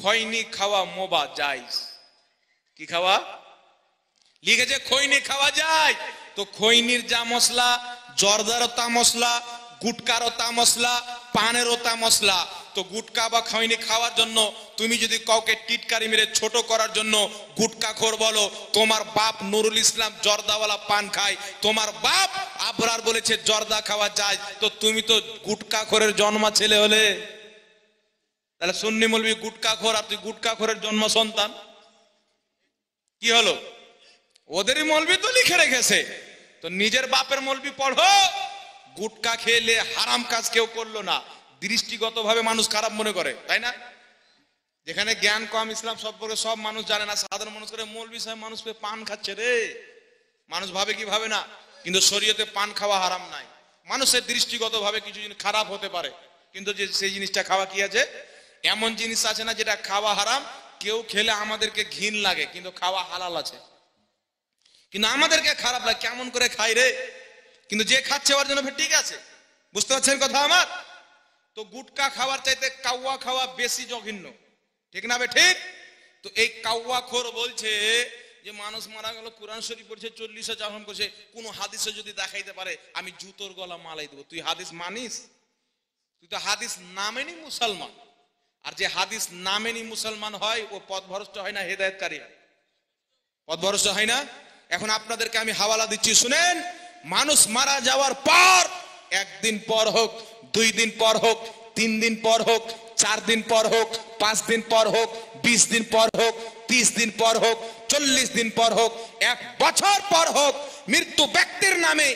খৈনি খাওয়া মোবা জায়েজ। কি খাওয়া লিখেছে? খৈনি খাওয়া যায়। তো খৈনির যা মশলা, জর্দারও তা মশলা, গুটকারও তা মশলা, পানেরও তা মশলা। তো গুটকা বা খৈনি খাওয়ার জন্য তুমি যদি কাউকে টিটকারি মেরে ছোট করার জন্য গুটকাখোর বলো, তোমার বাপ নুরুল ইসলাম জর্দাওয়ালা পান খায়, তোমার বাপ আবরার বলেছে জর্দা খাওয়া যায়, তো তুমি তো গুটকাখোরের জন্মা ছেলে হলে। তাহলে সুন্নি মৌলবি গুটকাখোর, আর তুই গুটকাখোরের জন্ম সন্তান, কি হলো? ওদেরই মৌলবি তো লিখে রেখেছে। তো নিজের বাপের মৌলবি পড়ো। গুটকা খেলে হারাম কাজ কেউ করলো না, দৃষ্টিগতভাবে মানুষ খারাপ মনে করে, তাই না? যেখানে জ্ঞান কম, ইসলাম সম্পর্কে সব মানুষ জানে না, সাধারণ মানুষ করে মৌলবি সাহেব মানুষ পান খাচ্ছে রে, মানুষ ভাবে কি ভাবে না। কিন্তু শরীয়তে পান খাওয়া হারাম নাই। মানুষের দৃষ্টিগতভাবে কিছু জিনিস খারাপ হতে পারে, কিন্তু যে সেই জিনিসটা খাওয়া কি আছে, এমন জিনিস আছে না যেটা খাওয়া হারাম, কেউ খেলে আমাদেরকে ঘিন লাগে, কিন্তু খাওয়া হালাল আছে। কিন্তু আমাদেরকে খারাপ লাগে, কেমন করে খাই রে, কিন্তু যে খাচ্ছে ওর জন্য ঠিক আছে। বুঝতে পারছেন কথা আমার? তো গুটকা খাওয়ার চাইতে কাউয়া খাওয়া বেশি জঘন্য, ঠিক না বে ঠিক? তো এই কাউয়া খোর বলছে যে মানুষ মারা গেল, কোরআন শরীফ পড়ছে, 40 জাহান করছে, কোন হাদিসে যদি দেখাইতে পারে আমি জুতোর গলা মালাই দেবো। তুই হাদিস মানিস? তুই তো হাদিস নামেনি মুসলমান। আর যে হাদিস নামেনি মুসলমান হয়, ও পথভ্রষ্ট হয় না, হেদায়েতকারী হয়। পথভ্রষ্ট হয় না। এখন আপনাদেরকে আমি হাওয়ালা দিচ্ছি, শুনেন। মানুষ মারা যাওয়ার পর, একদিন পর হোক, 2 দিন পর হোক, 3 দিন পর হোক, 4 দিন পর হোক, 5 দিন পর হোক, 20 দিন পর হোক, 30 দিন পর হোক, 40 দিন পর হোক, 1 বছর পর হোক, মৃত্যু ব্যক্তির নামে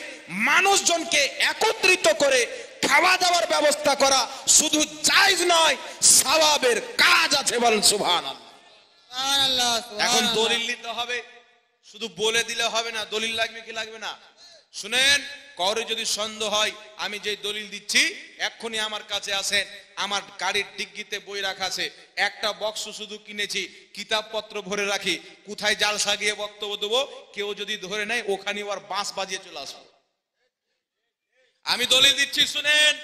মানুষজনকে একত্রিত করে খাওয়া দাওয়ার ব্যবস্থা করা শুধু জায়েজ নয়, সওয়াবের কাজ আছে। বলেন সুবহানাল্লাহ। সুবহানাল্লাহ, এখন সুবহানাল্লাহ। দলিল নিতে হবে, শুধু বলে দিলে হবে না, দলিল লাগবে কি লাগবে না? শুনেন, কারো যদি সন্দেহ হয়, আমি যে দলিল দিচ্ছি এক্ষুনি আমার কাছে আসেন। আমার গাড়ির ডিগ্গিতে বই রাখা আছে, একটা বক্স শুধু কিনেছি, কিতাবপত্র ভরে রাখি, কোথায় জালসা গিয়ে বক্তব্য দেবো, কেউ যদি ধরে নেয় ওখানে ওর বাঁশ বাজিয়ে চলে আসবো। আমি দলিল দিচ্ছি, শুনেন।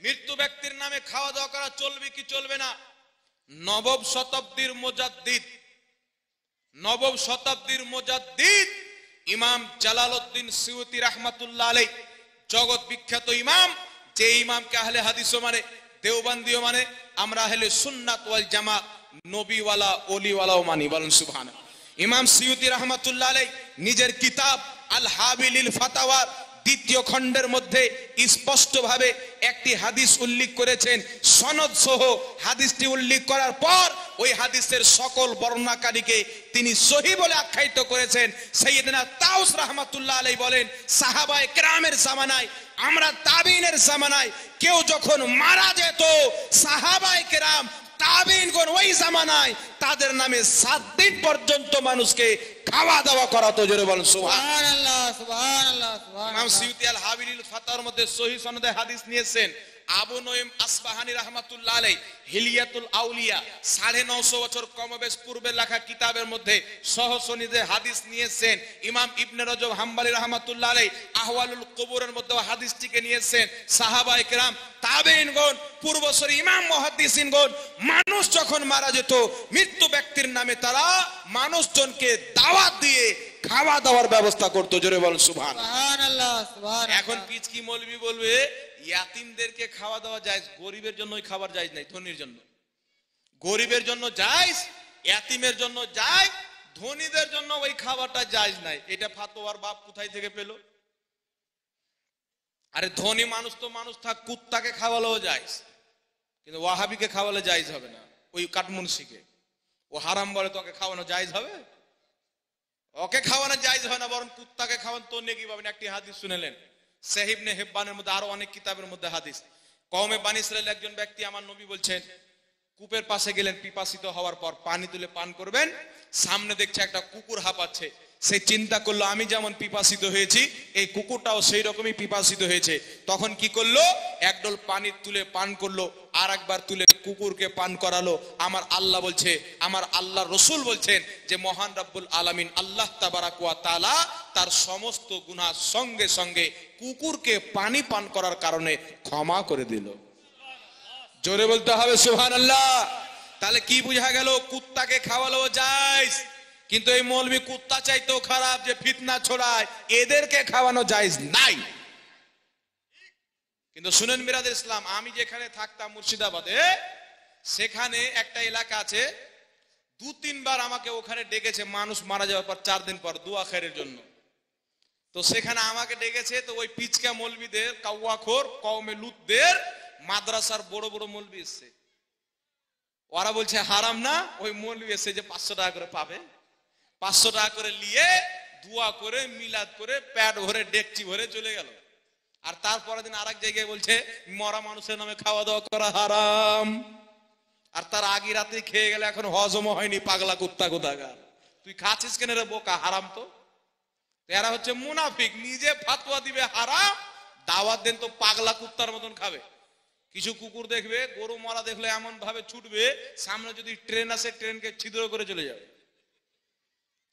মৃত্যু ব্যক্তির নামে খাওয়া দাওয়া করা চলবে কি চলবে না? নবম শতাব্দীর মুজাদ্দিদ ইমাম জালালউদ্দিন সিউতি রাহমাতুল্লাহ আলাইহি, জগৎ বিখ্যাত ইমাম, যে ইমামকে আহলে হাদিসও মানে, দেওবন্দিও মানে, আমরা আহলে সুন্নাত ওয়াল জামাত, নবীওয়ালা ওলিওয়ালাও মানি। বলেন সুবহানাল্লাহ। ইমাম সিউতি রাহমাতুল্লাহ আলাইহি নিজের কিতাব আল হাবিলিল ফাতাওয়া 2য় খণ্ডের মধ্যে স্পষ্টভাবে একটি হাদিস উল্লেখ করেছেন, সনদ সহ হাদিসটি উল্লেখ করার পর ওই হাদিসের সকল বর্ণনাকারীকে তিনি সহিহ বলে আখ্যায়িত করেছেন। সাইয়েদনা তাউস রাহমাতুল্লাহ আলাইহি বলেন, সাহাবায়ে কেরামের জামানায়, আমরা তাবিনের জামানায় কেউ যখন মারা যেত, সাহাবায়ে কেরাম তাবিনগণ ওই জামানায় তাদের নামে 7 দিন পর্যন্ত মানুষকে খাওয়া দাওয়া করাতো। জোরে বলেন সুবহানাল্লাহ। সুবহানাল্লাহ, সুবহানাল্লাহ, ইমাম সুবহানাল্লাহ। সিউতি আল হাবিলিল ফাতাওয়ার মধ্যে সহিহ সনদে হাদিস নিয়েছেন। আবু নঈম আসবাহানি রাহমাতুল্লাহ আলাইহি হিলিয়াতুল আউলিয়া 950 বছর কমবেশ পূর্বে লেখা কিতাবের মধ্যে সহ সনদে হাদিস নিয়েছেন। ইমাম ইবনে রজব হাম্বলি রাহমাতুল্লাহ আলাইহি আহওয়ালুল কুবুরের মধ্যে হাদিসটিকে নিয়েছেন। সাহাবায়ে কেরাম, তাবেঈনগণ, পূর্বসরী ইমাম মুহাদ্দিসিনগণ, মানুষ যখন মারা যেত, মৃত্যু ব্যক্তির নামে তারা মানুষজনকে দাওয়াত দিয়ে খাওয়া দাওয়ার ব্যবস্থা করতো। জোরে বলেন সুবহানাল্লাহ। সুবহানাল্লাহ, সুবহানাল্লাহ। এখন পিচকি মৌলবি বলবে ইয়াতিমদেরকে খাওয়া দাওয়া জায়েজ, গরিবের জন্য ওই খাবার জায়েজ নাই, ধনীর জন্য। গরিবের জন্য জায়েজ, ইয়াতিমের জন্য জায়েজ, ধনীদের জন্য ওই খাবারটা জায়েজ নাই। এটা ফাতোয়ার বাপ কোথায় থেকে পেল? আরে ধনী মানুষ তো মানুষ থাক, কুত্তাকে খাওয়ালেও জায়েজ, কিন্তু ওয়াহাবিকে খাওয়ালে জায়েজ হবে না। ওই কাঠমুনসিকে ও হারাম বলে, তোকে খাওয়ানো জায়েজ হবে? ওকে খাওয়ানো জায়েজ হয় না, বরং কুত্তাকে খাওয়ান তো নেকি পাবেন। একটি হাদিস শুনেলেন, সহিহ ইবনে হিব্বানের মধ্যে, আরো অনেক কিতাবের মধ্যে হাদিস। কওমে বানী ইসরাইল একজন ব্যক্তি, আমার নবী বলছেন, কূপের পাশে গেলেন, পিপাসিত হওয়ার পর পানি তুলে পান করবেন, সামনে দেখছে একটা কুকুর হাঁপাচ্ছে, সে চিন্তা করলো আমি যেমন পিপাসিত হয়েছি এই কুকুরটাও সেই রকমই পিপাসিত হয়েছে। তখন কি করলো, একডোল পানি তুলে পান করলো, আর একবার তুলে কুকুরকে পান করালো। আমার আল্লাহ বলছে, আমার আল্লাহ রসুল বলছেন যে মহান রব্বুল আলামিন আল্লাহ তাবারাক ওয়া তাআলা তার সমস্ত গুনাহ সঙ্গে সঙ্গে কুকুরকে পানি পান করার কারণে ক্ষমা করে দিল। জোরে বলতে হবে সুবহানাল্লাহ। তাহলে কি বোঝা গেল, কুত্তাকে খাওয়ালো জায়েজ, কিন্তু এই মৌলবি কুত্তা চাইতেও খারাপ যে ফিতনা ছড়ায়, এদেরকে খাওয়ানো জায়েজ নাই। কিন্তু শুনেন মিরাদের ইসলাম, আমি যেখানে থাকতাম মুর্শিদাবাদে, সেখানে একটা এলাকা আছে, 2-3 বার আমাকে ওখানে ডেকেছে মানুষ মারা যাওয়ার পর 4 দিন পর দোয়া খেরের জন্য। তো সেখানে আমাকে ডেকেছে, তো ওই পিচকা মৌলবিদের, কাওয়াখোর কওমে লুতদের মাদ্রাসার বড় বড় মৌলবি এসছে। ওরা বলছে হারাম না, ওই মৌলবি এসে যে 500 টাকা করে পাবে, 500 টাকা করে নিয়ে দোয়া করে মিলাদ করে প্যাট ভরে ডেকচি ভরে চলে গেল। আর তারপরের দিন আরেক জায়গায় বলছে মরা মানুষের নামে খাওয়া দাওয়া করা হারাম। আর তার আগে রাতে খেয়ে গেলে এখন হজম হয়নি, পাগলা কুত্তা কোথাকার। তুই খাচ্ছিস কেন রে বোকা, হারাম তো। এরা হচ্ছে মুনাফিক, নিজে ফাতোয়া দিবে হারাম, দাওয়াত দেন তো পাগলা কুত্তার মতন খাবে। কিছু কুকুর দেখবে গরু মরা দেখলে এমন ভাবে ছুটবে, সামনে যদি ট্রেন আসে ট্রেনকে ছিদ্র করে চলে যাবে।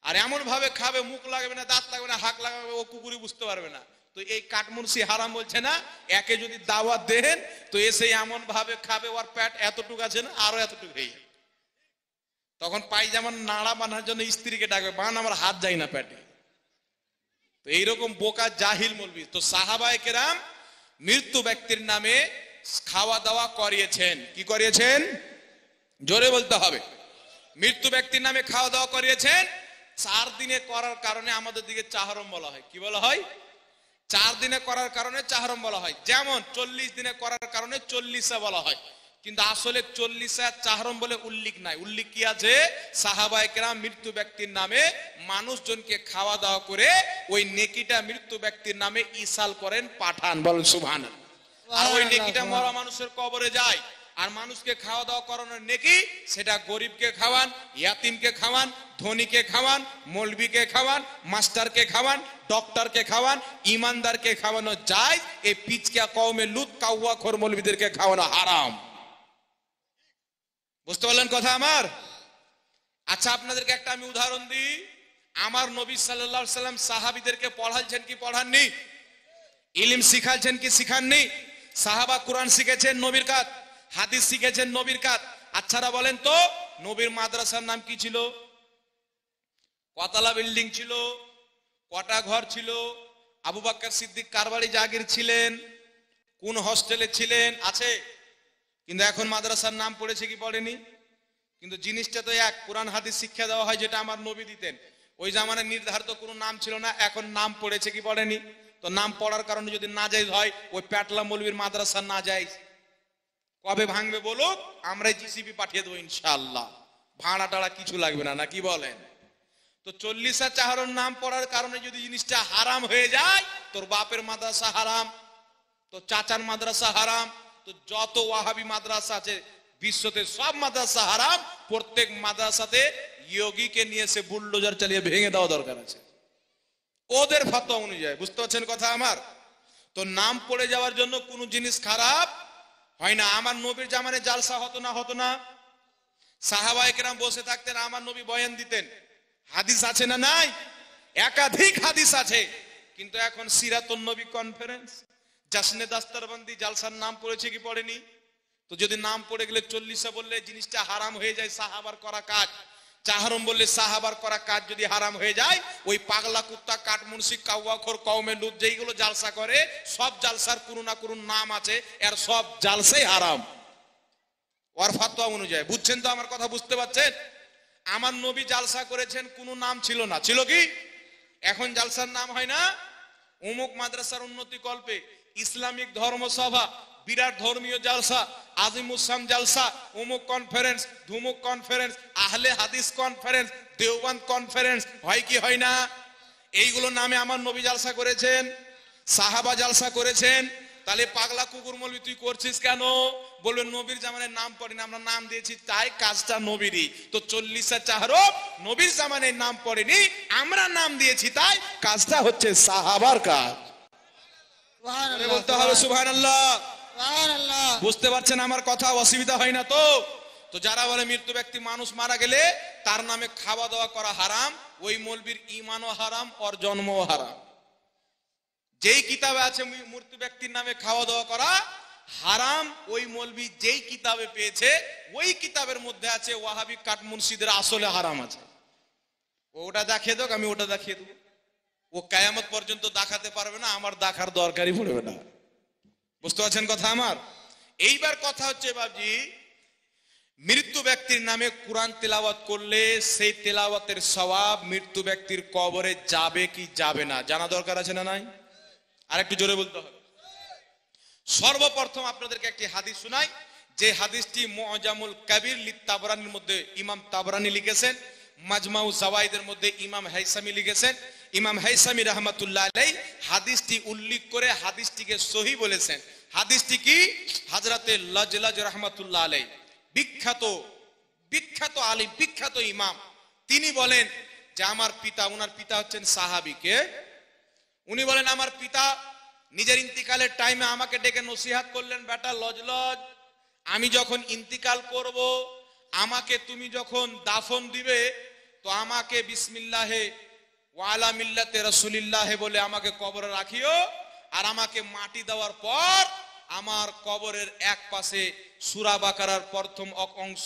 আর এমন ভাবে খাবে, মুখ লাগবে না, দাঁত লাগবে না, হাক লাগাবে, ও কুকুরই বুঝতে পারবে না। তো এই কাঠমুন্সি হারাম বলছে না, একে যদি দাওয়াত দেন তো এসে এমন ভাবে খাবে, ওর পেট এতটুকু আছে না, আরো এতটুকু হয়ে যাবে। তখন পায়জামার নাড়া বানার জন্য স্ত্রীকে ডাকবে, বান আমার হাত যায় না পেটে। তো এইরকম বোকা জাহিল মৌলবি। তো সাহাবায়ে কেরাম মৃত্যু ব্যক্তির নামে খাওয়া দাওয়া করিয়েছেন। কি করিয়েছেন? জোরে বলতে হবে। মৃত্যু ব্যক্তির নামে খাওয়া দাওয়া করিয়েছেন। 4 দিনে করার কারণে আমাদের দিকে চাহরম বলা হয়। কি বলা হয়? 4 দিনে করার কারণে চাহরম বলা হয়। যেমন 40 দিনে করার কারণে 40 বলা হয়, কিন্তু আসলে 40 চাহরম বলে উল্লেখ নাই। উল্লেখ কি আছে? সাহাবায়ে কেরাম মৃত্যু ব্যক্তির নামে মানুষজনকে খাওয়া দাওয়া করে ওই নেকিটা মৃত্যু ব্যক্তির নামে ইসাল করেন, পাঠান। বলেন সুবহানাল্লাহ। আর ওই নেকিটা মরা মানুষের কবরে যায়। আর মানুষকে খাওয়া দাওয়া করানোর নেকি, সেটা গরিবকে খাওয়ান, ইয়াতিমকে খাওয়ান, ধনীকে খাওয়ান, মৌলবীকে খাওয়ান, মাস্টারকে খাওয়ান, ডক্টরকে খাওয়ান, ইমানদারকে খাওয়ানো যায়। এই পিচকা কওমে লুত কাওয়াখোর মৌলবীদেরকে খাওয়ানো হারাম। বুঝতে পারলেন কথা আমার? আচ্ছা, আপনাদেরকে একটা আমি উদাহরণ দিই। আমার নবী সাল্লাল্লাহু আলাইহি সাল্লাম সাহাবীদেরকে পড়াইছেন কি পড়াননি? ইলম শিখাইছেন কি শিখাননি? সাহাবা কোরআন শিখেছেন নবীর কাছ, হাদিস শিখেছেন নবীর কাছ। আচ্ছারা বলেন তো, নবীর মাদ্রাসার নাম কি ছিল? কতলা বিল্ডিং ছিল? কটা ঘর ছিল? আবু বকর সিদ্দিক কার বাড়ি জাগির ছিলেন? কোন হস্টেলে ছিলেন? আছে। কিন্তু এখন মাদ্রাসার নাম পড়েছে কি পড়েনি? কিন্তু জিনিসটা তো এক, কোরআন হাদিস শিক্ষা দেওয়া হয় যেটা আমার নবী দিতেন। ওই জামানায় নির্ধারিত কোনো নাম ছিল না, এখন নাম পড়েছে কি পড়েনি? তো নাম পড়ার কারণে যদি নাজায়েজ হয়, ওই প্যাটলা মৌলবীর মাদ্রাসা নাজায়েজ। কবে ভাঙবে বলুক, আমরাই জিসিবি পাঠিয়ে দেবো ইনশাআল্লাহ, ভাড়া টাড়া কিছু লাগবে না, না কি বলেন? তো 40 চাহরর নাম পড়ার কারণে যদি জিনিসটা হারাম হয়ে যায়, তোর বাপের মাদ্রাসা হারাম, তো চাচার মাদ্রাসা হারাম, তো যত ওয়াহাবি মাদ্রাসা আছে বিশ্বতে সব মাদ্রাসা হারাম। প্রত্যেক মাদ্রাসাতে ইয়োগীকে নিয়ে এসে বুলডোজার চালিয়ে ভেঙে দেওয়া দরকার আছে, ওদের ফতোয়া অনুযায়ী। বুঝতে পারছেন কথা আমার? তো নাম পড়ে যাওয়ার জন্য কোনো জিনিস খারাপ হয় না। আমার নবীর জামানে জালসা হতো না? হতো না? সাহাবায়ে কেরাম বসে থাকতেন, আমার নবী বয়ান দিতেন। হাদিস আছে না নাই? একাধিক হাদিস আছে। কিন্তু এখন সিরাতুন নবী কনফারেন্স, জাসনে দাস্তারবন্দি, জালসার নাম পড়েছে কি পড়েনি? তো যদি নাম পড়ে গেলে 40 বললে জিনিসটা হারাম হয়ে যায়, সাহাবার করা কাজ। চাহরম বললে সাহাবার করা কাজ যদি হারাম হয়ে যায়, ওই পাগলা কুত্তা কাঠমুন্সি কাওয়াখোর কওমে লুত যেইগুলো জালসা করে, সব জালসার কোনো না কোনো নাম আছে, এর সব জালসাই হারাম ওর ফতোয়া অনুযায়ী। বুঝছেন তো আমার কথা? বুঝতে পারছেন? আমার নবী জালসা করেছেন, কোনো নাম ছিল না। ছিল কি? এখন জালসার নাম হয় না, অমুক মাদ্রাসার উন্নতি কল্পে ইসলামিক ধর্মসভা, বিরাট ধর্মীয় জালসা, আজিমুসাম জালসা, অমুক কনফারেন্স, ধুমুক কনফারেন্স, আহলে হাদিস কনফারেন্স, দেওবান্দ কনফারেন্স, হয় কি হয় না? এইগুলো নামে আমার নবী জালসা করেছেন, সাহাবা জালসা করেছেন। তা তাহলে পাগলা কুকুর মৌলবি তুই করছিস কেন? বলবে নবীর জামানের নাম পড়েনি, আমরা নাম দিয়েছি তাই কাজটা নবীরই। তো 40 চাহরব নবীর জামানের নাম পড়েনি, আমরা নাম দিয়েছি তাই কাজটা হচ্ছে সাহাবার কাজ। সুবহানাল্লাহ, বলতে হবে সুবহানাল্লাহ। সুবহানাল্লাহ। বুঝতে পারছেন আমার কথা? অসুবিধা হয় না তো? তো যারা বলে মৃত্যু ব্যক্তি মানুষ মারা গেলে তার নামে খাওয়া দাওয়া করা হারাম, ওই মৌলবীর ঈমানও হারাম ওর জন্মও হারাম। যেই কিতাবে আছে মৃত্যু ব্যক্তির নামে খাওয়া দাওয়া করা হারাম, ওই মৌলবী যেই কিতাবে পেয়েছে ওই কিতাবের মধ্যে আছে ওয়াহাবি কাট মুর্শিদের আসলে হারাম আছে। ওটা দেখিয়ে দেখ, আমি ওটা দেখিয়ে দেবো। ও কিয়ামত পর্যন্ত দেখাতে পারবে না, আমার দেখার দরকারই পড়বে না। বুঝতে পারছেন কথা আমার? এইবার কথা হচ্ছে বাবজি, মৃত্যু ব্যক্তির নামে কোরআন তেলাওয়াত করলে সেই তেলাওয়াতের সওয়াব মৃত্যু ব্যক্তির কবরে যাবে কি যাবে না জানা দরকার আছে না নাই? আর একটু জোরে বলতে হবে। সর্বপ্রথম আপনাদেরকে একটি হাদিস শোনাই, যে হাদিসটি মুআজামুল কাবীর লিত-তাবরানির মধ্যে ইমাম তাবরানি লিখেছেন, মাজমাউ জাওয়াইদের মধ্যে ইমাম হাইসামি লিখেছেন। ইমাম হাইসামি রাহমাতুল্লাহ আলাইহি হাদিসটি উল্লেখ করে হাদিসটিকে সহিহ বলেছেন। হাদিসটি কি? হযরতে লাজলাজ রাহমাতুল্লাহ আলাইহি বিখ্যাত বিখ্যাত আলিম, বিখ্যাত ইমাম, তিনি বলেন যে আমার পিতা, ওনার পিতা হচ্ছেন সাহাবীকে, উনি বলেন আমার পিতা নিজের ইন্তিকালের টাইমে আমাকে ডেকে নসিহত করলেন, বেটা লজলজ, আমি যখন ইন্তিকাল করব, আমাকে তুমি যখন দাফন দিবে তো আমাকে বিসমিল্লাহে ওয়ালা মিল্লাতে রাসূলিল্লাহ বলে আমাকে কবরে রাখিও, আর আমাকে মাটি দেওয়ার পর আমার কবরের এক পাশে সূরা বাকারার প্রথম অংশ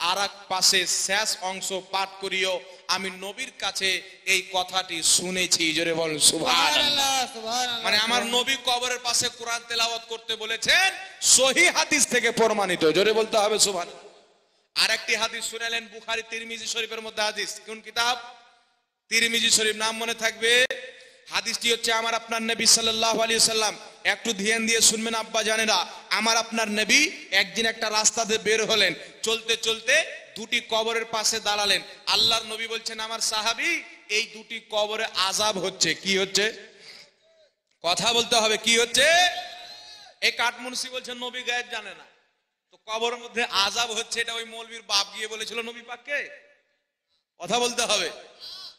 আর এক পাশে শেষ অংশ পাঠ করিও। আমি নবীর কাছে এই কথাটি শুনেছি, জোরে বল সুবহানাল্লাহ। সুবহানাল্লাহ। মানে আমার নবী কবরের পাশে কোরআন তেলাওয়াত করতে বলেছেন, সহিহ হাদিস থেকে প্রমাণিত, জোরে বলতে হবে সুবহানাল্লাহ। আরেকটি হাদিস শুনালেন বুখারী তিরমিজি শরীফের মধ্যে হাদিস। কোন কিতাব? তিরমিজি শরীফ, নাম মনে থাকবে। হাদিসটি হচ্ছে আমার আপনার নবী সাল্লাল্লাহু আলাইহি সাল্লাম, একটু ধ্যান দিয়ে শুনবেন আব্বা জানেরা, আমার আপনার নবী একদিন একটা রাস্তা দিয়ে বের হলেন, চলতে চলতে দুটি কবরের পাশে দাঁড়ালেন। আল্লাহর নবী বলছেন আমার সাহাবী, এই দুটি কবরে আযাব হচ্ছে। কি হচ্ছে? কথা বলতে হবে, কি হচ্ছে? এই কাঠমুন্সি বলছেন নবী গায়েব জানে না, তো কবরের মধ্যে আযাব হচ্ছে, এটা ওই মৌলবীর বাপ গিয়ে বলেছিল নবী পাককে? কথা বলতে হবে,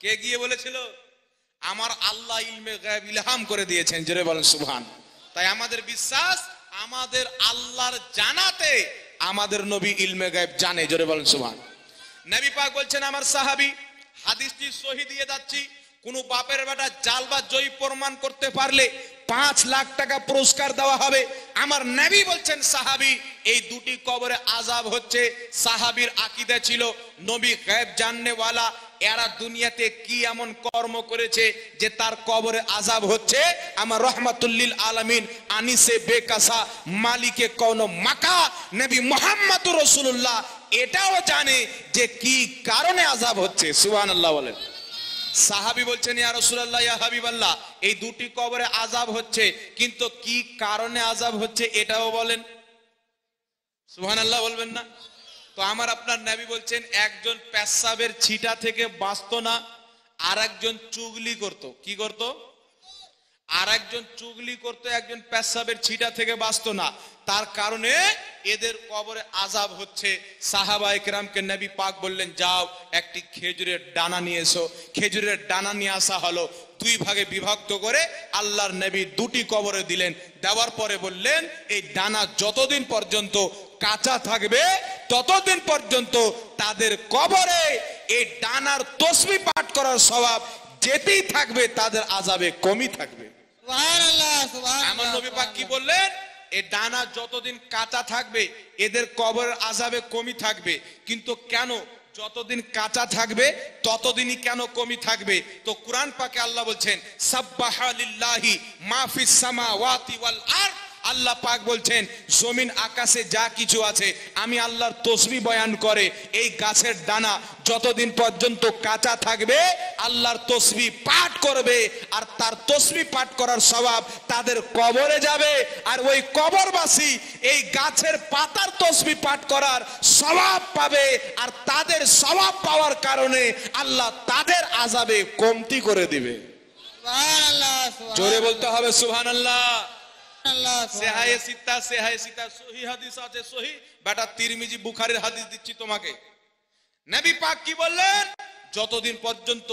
কে গিয়ে বলেছিল? আমার আল্লাহ ইলমে গায়েব ইলহাম করে দিয়েছেন, জোরে বলেন সুবহান। তাই আমাদের বিশ্বাস, আমাদের আল্লাহর জানাতে আমাদের নবী ইলমে গায়েব জানে, জোরে বলেন সুবহান। নবী পাক বলছেন আমার সাহাবী, হাদিসটি সহিহ দিয়ে যাচ্ছি, কোন বাপের বেটা জাল বা জয়ী প্রমাণ করতে পারলে 5 লাখ টাকা পুরস্কার দেওয়া হবে। আমার নবী বলছেন সাহাবী, এই দুটি কবরে আযাব হচ্ছে। সাহাবীর আকীদা ছিল নবী গায়েব জাননেওয়ালা, এরা দুনিয়াতে কি এমন কর্ম করেছে যে তার কবরে আযাব হচ্ছে। আমার রহমাতুল লিল আলামিন আনিসে বেকাসা মালিকে কোন মাকা নবী মুহাম্মদুর রাসূলুল্লাহ এটাও জানে যে কি কারণে আযাব হচ্ছে। সুবহানাল্লাহ বলেন। সাহাবী বলছেন ইয়া রাসূলুল্লাহ, ইয়া হাবিবাল্লাহ, এই দুটি কবরে আযাব হচ্ছে, কিন্তু কি কারণে আযাব হচ্ছে এটাও বলেন। সুবহানাল্লাহ বলবেন না? তো আমার আপনার নবী বলছেন একজন পেশাবের ছিটা থেকে বাঁচতো না, আর একজন চুগলি করত। কি করত? আর একজন চুগলি করতো, একজন পেশাবের ছিটা থেকে বাঁচতো না, তার কারণে এদের কবরে আযাব হচ্ছে। সাহাবায়ে কেরামকে নবী পাক বললেন যাও একটি খেজুরের ডানা নিয়ে এসো। খেজুরের ডানা নিয়ে আসা হলো, 2 ভাগে বিভক্ত করে আল্লাহর নবী 2টি কবরে দিলেন। দেওয়ার পরে বললেন এই ডানা যতদিন পর্যন্ত কাঁচা থাকবে ততদিন পর্যন্ত তাদের কবরে এই ডানার তাসবিহ পাঠ করার সওয়াব যেতেই থাকবে, তাদের আযাবে কমই থাকবে। সুবহানাল্লাহ, সুবহানাল্লাহ। আমার নবী পাক কি বললেন? এই ডানা যতদিন কাঁচা থাকবে এদের কবরের আযাবে কমই থাকবে। কিন্তু কেন যতদিন কাঁচা থাকবে ততদিনই কেন কমই থাকবে? তো কুরআন পাকে আল্লাহ বলছেন সাব্বাহা লিল্লাহি মা ফিস সামাওয়াতি ওয়াল আরদ। আল্লাহ পাক বলছেন জমিন আকাশে যা কিছু আছে আমি আল্লাহর তাসবিহ বয়ান করে। এই গাছের ডানা যতদিন পর্যন্ত কাঁচা থাকবে আল্লাহর তাসবিহ পাঠ করবে, আর তার তাসবিহ পাঠ করার সওয়াব তাদের কবরে যাবে। আর ওই কবরবাসী এই গাছের পাতার তাসবিহ পাঠ করার সওয়াব পাবে, আর তাদের সওয়াব পাওয়ার কারণে আল্লাহ তাদের আযাবে কমতি করে দিবে। সুবহানাল্লাহ, সুবহানাল্লাহ। জোরে বলতে হবে সুবহানাল্লাহ। আল্লাহ সেহায়ে সিতা সহি হাদিস আছে সহি বেটা তিরমিজি বুখারীর হাদিস দিচ্ছি তোমাকে। নবী পাক কি বললেন? যতদিন পর্যন্ত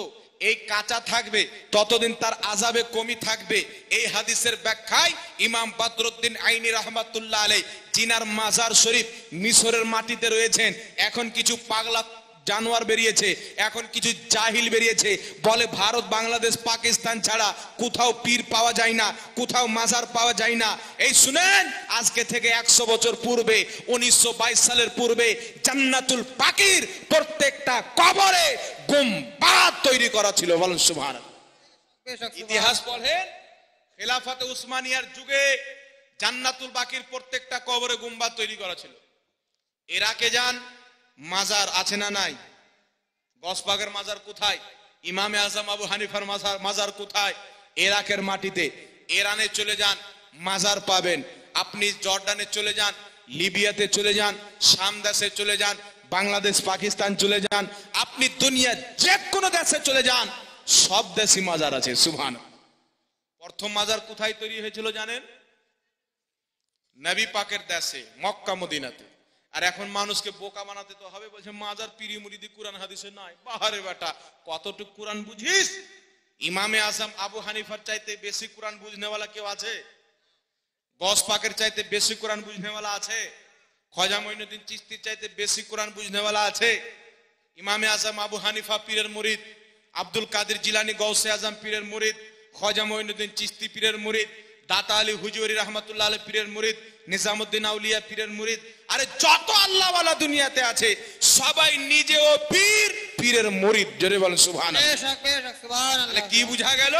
এই কাঁচা থাকবে ততদিন তার আযাবে কমি থাকবে। এই হাদিসের ব্যাখ্যায় ইমাম বদরুদ্দিন আইনি রাহমাতুল্লাহ আলাইহি, জিনার মাজার শরীফ মিশরের মাটিতে রয়েছেন। এখন কিছু পাগলা জানোয়ার বেরিয়েছে, এখন কিছু জাহিল বেরিয়েছে, বলে ভারত বাংলাদেশ পাকিস্তান ছাড়া কোথাও পীর পাওয়া যায় না, কোথাও মাজার পাওয়া যায় না। এই শুনেন, আজকে থেকে 100 বছর পূর্বে 1922 সালের পূর্বে জান্নাতুল বাকির প্রত্যেকটা কবরে গুম্বাদ তৈরি করা ছিল। বলেন সুবহানাল্লাহ। ইতিহাস পড়েন, খেলাফতে উসমানিয়ার যুগে জান্নাতুল বাকির প্রত্যেকটা কবরে গুম্বাদ তৈরি করা ছিল। ইরাকে যান, মাজার আছে না নাই? গসবাগের মাজার কোথায়? ইমামে আজম আবু হানিফার মাজার কোথায়? ইরাকের মাটিতে। ইরানে চলে যান, মাজার পাবেন। আপনি জর্ডানে চলে যান, লিবিয়াতে চলে যান, শাম দেশে চলে যান, বাংলাদেশ পাকিস্তান চলে যান, আপনি দুনিয়া যে কোনো দেশে চলে যান, সব দেশই মাজার আছে। সুবহানাল্লাহ। প্রথম মাজার কোথায় তৈরি হয়েছিল জানেন? নবী পাকের দেশে, মক্কা মদিনাতে। আর এখন মানুষকে বোকা বানাতে তো হবে, বলছে মাজার পীরি মুরিদি কোরআন হাদিসে নাই। বাহারে বেটা, কতটুকু কোরআন বুঝিস? ইমামে আজম আবু হানিফার চাইতে বেশি কোরআন বুঝনেওয়ালা কেউ আছে? গস পাকের চাইতে বেশি কোরআন বুঝনেওয়ালা আছে? খ্বাজা মঈনুদ্দিন চিশতির চাইতে বেশি কোরআন বুঝনেওয়ালা আছে? ইমামে আজম আবু হানিফা পীরের মুরিদ, আব্দুল কাদের জিলানী গৌসে আজম পীরের মুরিদ, খ্বাজা মঈনুদ্দিন চিশতি পীরের মুরিদ, দাতা আলী হুজুরি রাহমাতুল্লাহ আলাইহি পীরের মুরিদ, নিজামউদ্দিন আউলিয়া পীরের মুরিদ। আরে যত আল্লাহওয়ালা দুনিয়াতে আছে সবাই নিজেও পীর, পীরের মুরিদ। জোরে বলেন সুবহানাল্লাহ। কি বুঝা গেল?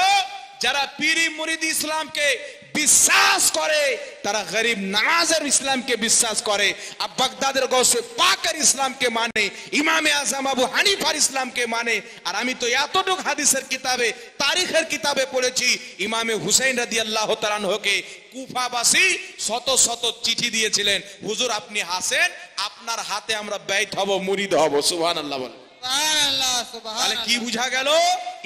যারা পীরি মুরিদ ইসলামকে বিশ্বাস করে তারা গরিব নামাজের ইসলামকে বিশ্বাস করে, আর বাগদাদের গৌসে পাকের ইসলামকে মানে, ইমামে আজম আবু হানিফার ইসলামকে মানে। আর আমি তো এতটুকু হাদিসের কিতাবে, তারিখের কিতাবে পড়েছি, ইমামে হুসাইন রাদিয়াল্লাহু তাআলা আনহুকে কুফাবাসী শত শত চিঠি দিয়েছিলেন, হুজুর আপনি হাসেন, আপনার হাতে আমরা বাইত হব, মুরিদ হব। সুবহানাল্লাহ বলেন। তাহলে কি বুঝা গেল?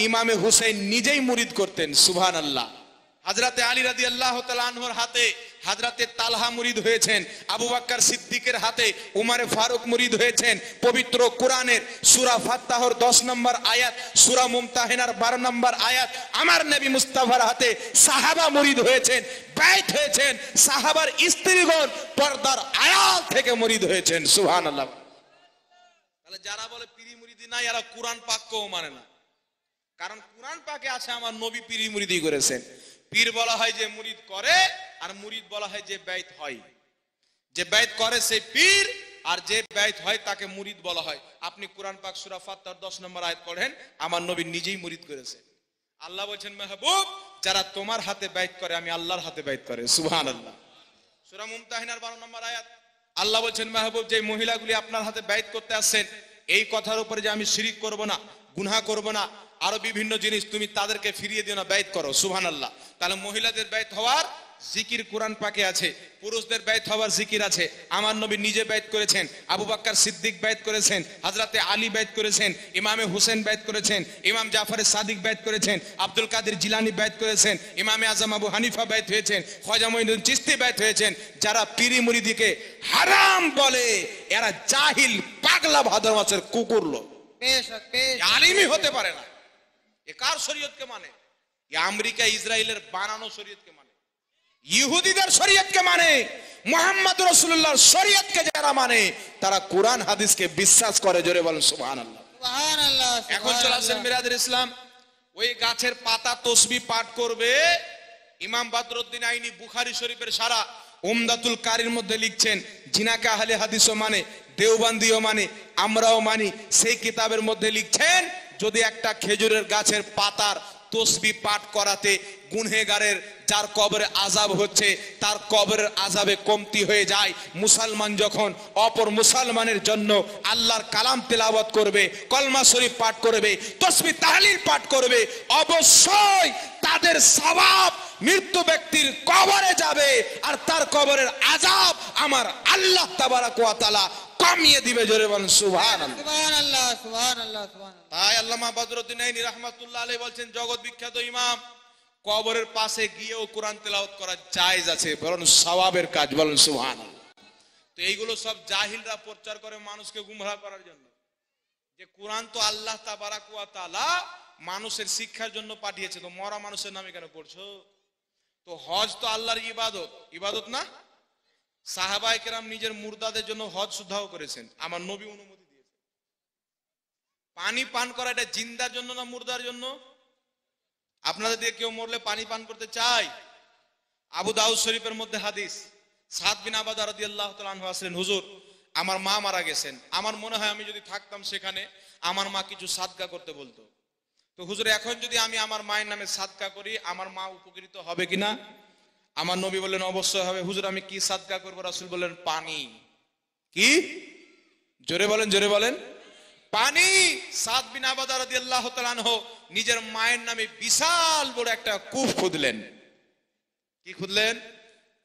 ইমামে হুসাইন নিজেই মুরিদ করতেন। সুবহানাল্লাহ। হযরতে আলী রাদিয়াল্লাহু তাআলা আনহুর হাতে হযরতে তালহা মুরিদ হয়েছেন, আবু বকর সিদ্দিকের হাতে উমরে ফারুক মুরিদ হয়েছেন। পবিত্র কোরআনের সূরা ফাতহার 10 নম্বর আয়াত, সূরা মুমতাহিনার 12 নম্বর আয়াত, আমার নবী মুস্তাফার হাতে সাহাবা মুরিদ হয়েছেন, বাইত হয়েছেন। সাহাবার স্ত্রীগণ পর্দার আড়াল থেকে মুরিদ হয়েছেন। সুবহানাল্লাহ। তাহলে যারা বলে পীরি মুরিদি নাই, এরা কোরআন পাককেও মানে না। কারণ কোরআন পাকে আছে আমার নবী পীরি মুরিদি করেছেন। পীর বলা হয় যে মুরিদ করে, আর মুরিদ বলা হয় যে বাইত হয়। যে বাইত করে সে পীর, আর যে বাইত হয় তাকে মুরিদ বলা হয়। আপনি কোরআন পাক সূরা ফাতহার 10 নম্বর আয়াত পড়েন, আমার নবী নিজেই মুরিদ করেছেন। আল্লাহ বলেন, মাহবুব যারা তোমার হাতে বাইত করে আমি আল্লাহর হাতে বাইত করে। সুবহানাল্লাহ। সূরা মুমতাহিনার 12 নম্বর আয়াত, আল্লাহ বলেন, মাহবুব যে মহিলাগুলি আপনার হাতে বাইত করতে আসছেন, এই কথার উপরে যে আমি শিরিক করব না, গুনাহ করব না, আরো বিভিন্ন জিনিস, তুমি তাদেরকে ফিরিয়ে দিও না, বাইত করো। সুবহানাল্লাহ। তাহলে মহিলাদের বাইত হওয়ার জিকির কোরআন পাকে আছে, পুরুষদের বাইত হওয়ার জিকির আছে। আমার নবী নিজে বাইত করেছেন, আবু বকর সিদ্দিক বাইত করেছেন, হযরতে আলী বাইত করেছেন, ইমামে হুসেন বাইত করেছেন, ইমাম জাফর সাদিক বাইত করেছেন, আব্দুল কাদের জিলানী বাইত করেছেন, ইমামে আজম আবু হানিফা বাইত হয়েছেন, খ্বাজা মঈনুদ্দিন চিশতি বাইত হয়েছেন। যারা পীরি মুরিদিকে হারাম বলে এরা জাহিল, পাগলা, ভাদ্র মাসের কুকুর লোক। আলিমই হতে পারে না। এ কার শরীয়তকে মানে? এ আমেরিকা ইসরায়েলের বানানো শরীয়তকে মানে, ইহুদিদের শরীয়তকে মানে। মুহাম্মদ রাসূলুল্লাহর শরীয়তকে যারা মানে তারা কোরআন হাদিসকে বিশ্বাস করে। জোরে বলেন সুবহানাল্লাহ। এখন চলে আসেন মিরাজুল ইসলাম, ওই গাছের পাতা তসবিহ পাঠ করবে। ইমাম বদরুদ্দিন আইনি বুখারী শরীফের সারা উমদাতুল কারির মধ্যে লিখছেন, জিনাকে আহলে হাদিসও মানে, দেওবন্দিও মানে, আমরাও মানি। সেই কিতাবের মধ্যে লিখছেন, যদি একটা খেজুরের গাছের পাতার তসবিহ পাঠ করাতে গুনহেগারের যার কবরে আযাব হচ্ছে তার কবরের আযাবে কমতি হয়ে যায়, মুসলমান যখন অপর মুসলমানের জন্য আল্লাহর কালাম তেলাওয়াত করবে, কলমা শরীফ পাঠ করবে, তসবিহ তাহলিল পাঠ করবে, অবশ্যই তাদের সওয়াব মৃত্যু ব্যক্তির কবরে যাবে, আর তার কবরের আযাব আমার আল্লাহ তাবারাক ওয়া তাআলা কমিয়ে দিবে। জোরে বলেন সুবহানাল্লাহ। সুবহানাল্লাহ, সুবহানাল্লাহ, সুবহানাল্লাহ। তাই আল্লামা বদরুদ্দিন আইনি রাহমাতুল্লাহ আলাইহি বলছেন, জগৎ বিখ্যাত ইমাম, কবরের পাশে গিয়েও কোরআন তেলাওয়াত করা জায়েজ আছে, বরং সওয়াবের কাজ, বলেন সুবহানাল্লাহ। তো এইগুলো সব জাহিলরা প্রচার করে মানুষকে গুমরাহ করার জন্য, যে কোরআন তো আল্লাহ তাবারাক ওয়া তাআলা মানুষের শিক্ষার জন্য পাঠিয়েছে, তো মরা মানুষের নামে কেন পড়ছো? তো হজ তো আল্লাহর ইবাদত, ইবাদত না? সাহাবায়ে কেরাম নিজের মুর্দাদের জন্য হজ সুদ্ধাও করেছেন, আমার নবী অনুমতি দিয়েছেন। পানি পান করা এটা জিন্দার জন্য না মুর্দার জন্য? আপনাদের দিয়ে কেউ মরলে পানি পান করতে চায়? আবু দাউদ শরীফের মধ্যে হাদিস, সাদ বিন আবাদা রাদিয়াল্লাহু তাআলা আনহু আসলেন, হুজুর আমার মা মারা গেছেন, আমার মনে হয় আমি যদি থাকতাম সেখানে আমার মা কিছু সাদকা করতে বলতো। তো হুজুর এখন যদি আমি আমার মায়ের নামে সাদকা করি আমার মা উপকৃত হবে কিনা? আমার নবী বললেন অবশ্যই হবে। হুজুর আমি কি সাদকা করবো? রাসূল বললেন পানি। কি? জোরে বলেন, জোরে বলেন। পানি। সাদ বিন আবাদা রাদিয়াল্লাহু তাআলা আনহু নিজের মায়ের নামে বিশাল বড় একটা কূপ খুঁদলেন। কি খুঁদলেন?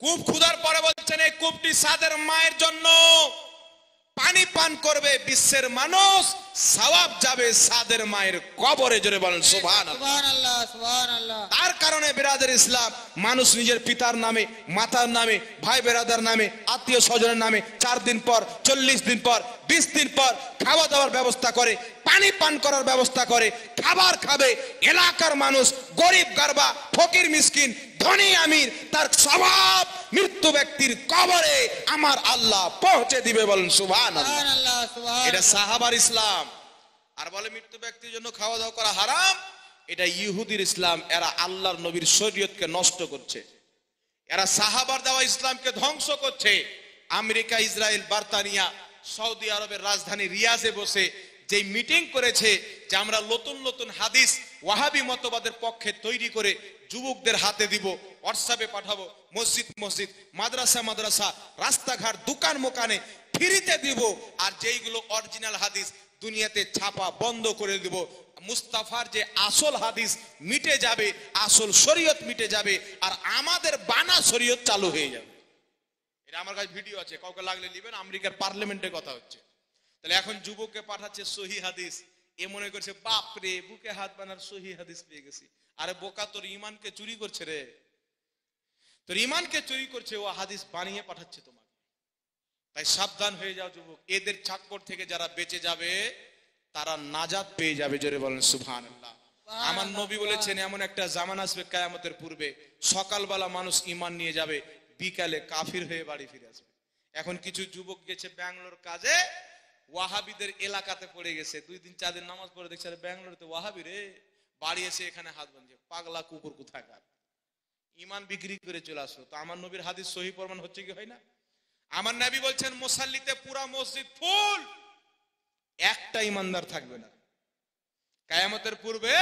কূপ খুদার পরে বলছেন এই কূপটি সাদের মায়ের জন্য, পানি পান করবে বিশ্বের মানুষ, সওয়াব যাবে সাদের মায়ের কবরে। জোরে বলেন সুবহানাল্লাহ, সুবহানাল্লাহ, সুবহানাল্লাহ। তার কারণে বিরাদের ইসলাম মানুষ নিজের পিতার নামে, মাতার নামে, ভাই বেরাদার নামে, আত্মীয় স্বজনের নামে 4 দিন পর, 40 দিন পর, 20 দিন পর খাওয়া দাওয়ার ব্যবস্থা করে, পানি পান করার ব্যবস্থা করে, খাবার খাবে। এলাকার মানুষ গরিব গারবা, ফকির মিসকিন, ধনী আমির, তার সওয়াব মৃত্যু ব্যক্তির কবরে আমার আল্লাহ পৌঁছে দিবে। বলেন সুবহানাল্লাহ, সুবহানাল্লাহ, এটা সুবহানাল্লাহ। সাহাবার ইসলাম। আর বলে মৃত্যু ব্যক্তির জন্য খাওয়া দাওয়া করা হারাম, এটা ইহুদির ইসলাম। এরা আল্লাহর নবীর শরীয়তকে নষ্ট করছে, এরা সাহাবার দেওয়া ইসলামকে ধ্বংস করছে। আমেরিকা, ইসরায়েল, বার্তানিয়া, সৌদি আরবের রাজধানী রিয়াজে বসে যে মিটিং করেছে যে আমরা নতুন নতুন হাদিস ওয়াহাবি মতবাদের পক্ষে তৈরি করে যুবকদের হাতে দিব, হোয়াটসঅ্যাপে পাঠাবো, মসজিদ মসজিদ, মাদ্রাসা মাদ্রাসা, রাস্তাঘাট, দোকান মোকানে ফ্রিতে দিব। আর যেইগুলো অরিজিনাল হাদিস দুনিয়াতে ছাপা বন্ধ করে দিব। মুস্তাফার যে আসল হাদিস মিটে যাবে, আসল শরীয়ত মিটে যাবে, আর আমাদের বানা শরীয়ত চালু হয়ে যাবে। এটা আমার কাছে ভিডিও আছে, কাউকে লাগলে নেবেন। আমেরিকার পার্লামেন্টে কথা হচ্ছে। তাহলে এখন যুবককে পাঠাচ্ছে সহি হাদিস, এ মনে করছে বাপ রে বুকে হাত বানার সহি হাদিস পেয়ে গেছি। আরে বোকা, তোর ইমানকে চুরি করছে রে, তোর ইমানকে চুরি করছে, ও হাদিস বানিয়ে পাঠাচ্ছে তোমাকে। তাই সাবধান হয়ে যাও যুবক, এদের চাকর থেকে যারা বেঁচে যাবে তারা নাজাত পেয়ে যাবে। জোরে বলেন সুবহানাল্লাহ। আমার নবী বলেছেন এমন একটা জামানা আসবে কিয়ামতের পূর্বে, সকালবেলা মানুষ ঈমান নিয়ে যাবে, বিকালে কাফির হয়ে বাড়ি ফিরে আসবে। এখন কিছু যুবক গেছে ব্যাঙ্গালোর কাজে, ওয়াহাবিদের এলাকাতে পড়ে গেছে, 2 দিন 4 দিন নামাজ পড়ে দেখছে ব্যাঙ্গালোরে ওয়াহাবি রে, বাড়ি এসে এখানে হাত বাঁধছে। পাগলা কুকুর কোথাকার, ঈমান বিক্রি করে চলে আসলো। তো আমার নবীর হাদিস সহি প্রমাণ হচ্ছে কি হয় না? আমার নবী বলছেন মুসাল্লিতে পুরা মসজিদ ফুল, একটা ইমানদার থাকবে না। কিয়ামতের পূর্বে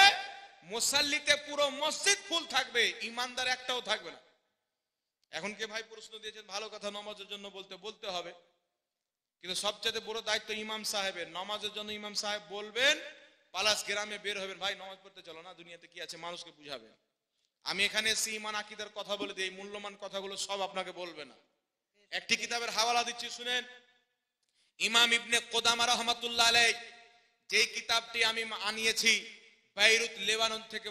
মুসাল্লিতে পুরো মসজিদ ফুল থাকবে, ইমানদার একটাও থাকবে না। এখন কে ভাই প্রশ্ন দিয়েছেন, ভালো কথা, নামাজের জন্য বলতে হবে, কিন্তু সবচেয়ে বড় দায়িত্ব ইমাম সাহেবের। নামাজের জন্য ইমাম সাহেব বলবেন, পালাস গ্রামে বের হবেন, ভাই নামাজ পড়তে চলো না, দুনিয়াতে কি আছে মানুষকে বুঝাবেন। আমি এখানে এসে ঈমান আকীদার কথা বলে দিই, মূল্যবান কথাগুলো সব আপনাকে বলবে না। একটি কিতাবের হাওয়ালা দিচ্ছি শুনেন। ইমাম ইবনে কুদামা রাহমাতুল্লাহ আলাইহি, যে কিতাবটি আমি আনিয়েছি বেইরুত লেবানন থেকে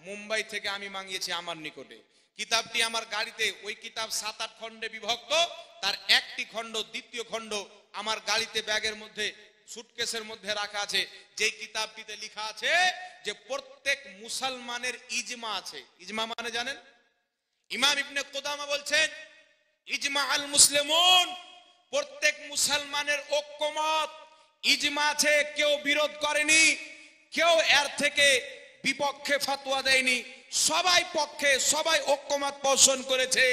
মুম্বাই থেকে আমি মাঙিয়েছি আমার নিকটে। কিতাবটি আমার গাড়িতে, ওই কিতাব 7-8 খণ্ডে বিভক্ত, তার একটি খণ্ড, দ্বিতীয় খণ্ড আমার গাড়িতে ব্যাগের মধ্যে, সুটকেসের মধ্যে রাখা আছে। যে কিতাবটিতে লেখা আছে যে প্রত্যেক মুসলমানের ইজমা আছে। ইজমা মানে জানেন? ইমাম ইবনে কুদামা বলছেন ইজমা আল মুসলিমুন, প্রত্যেক মুসলমানের ঐক্যমত, ইজমা আছে, কেউ বিরোধ করেনি, কেউ এর থেকে বিপক্ষে ফতোয়া দেয়নি, সবাই পক্ষে, সবাই ঐক্যমত পোষণ করেছে।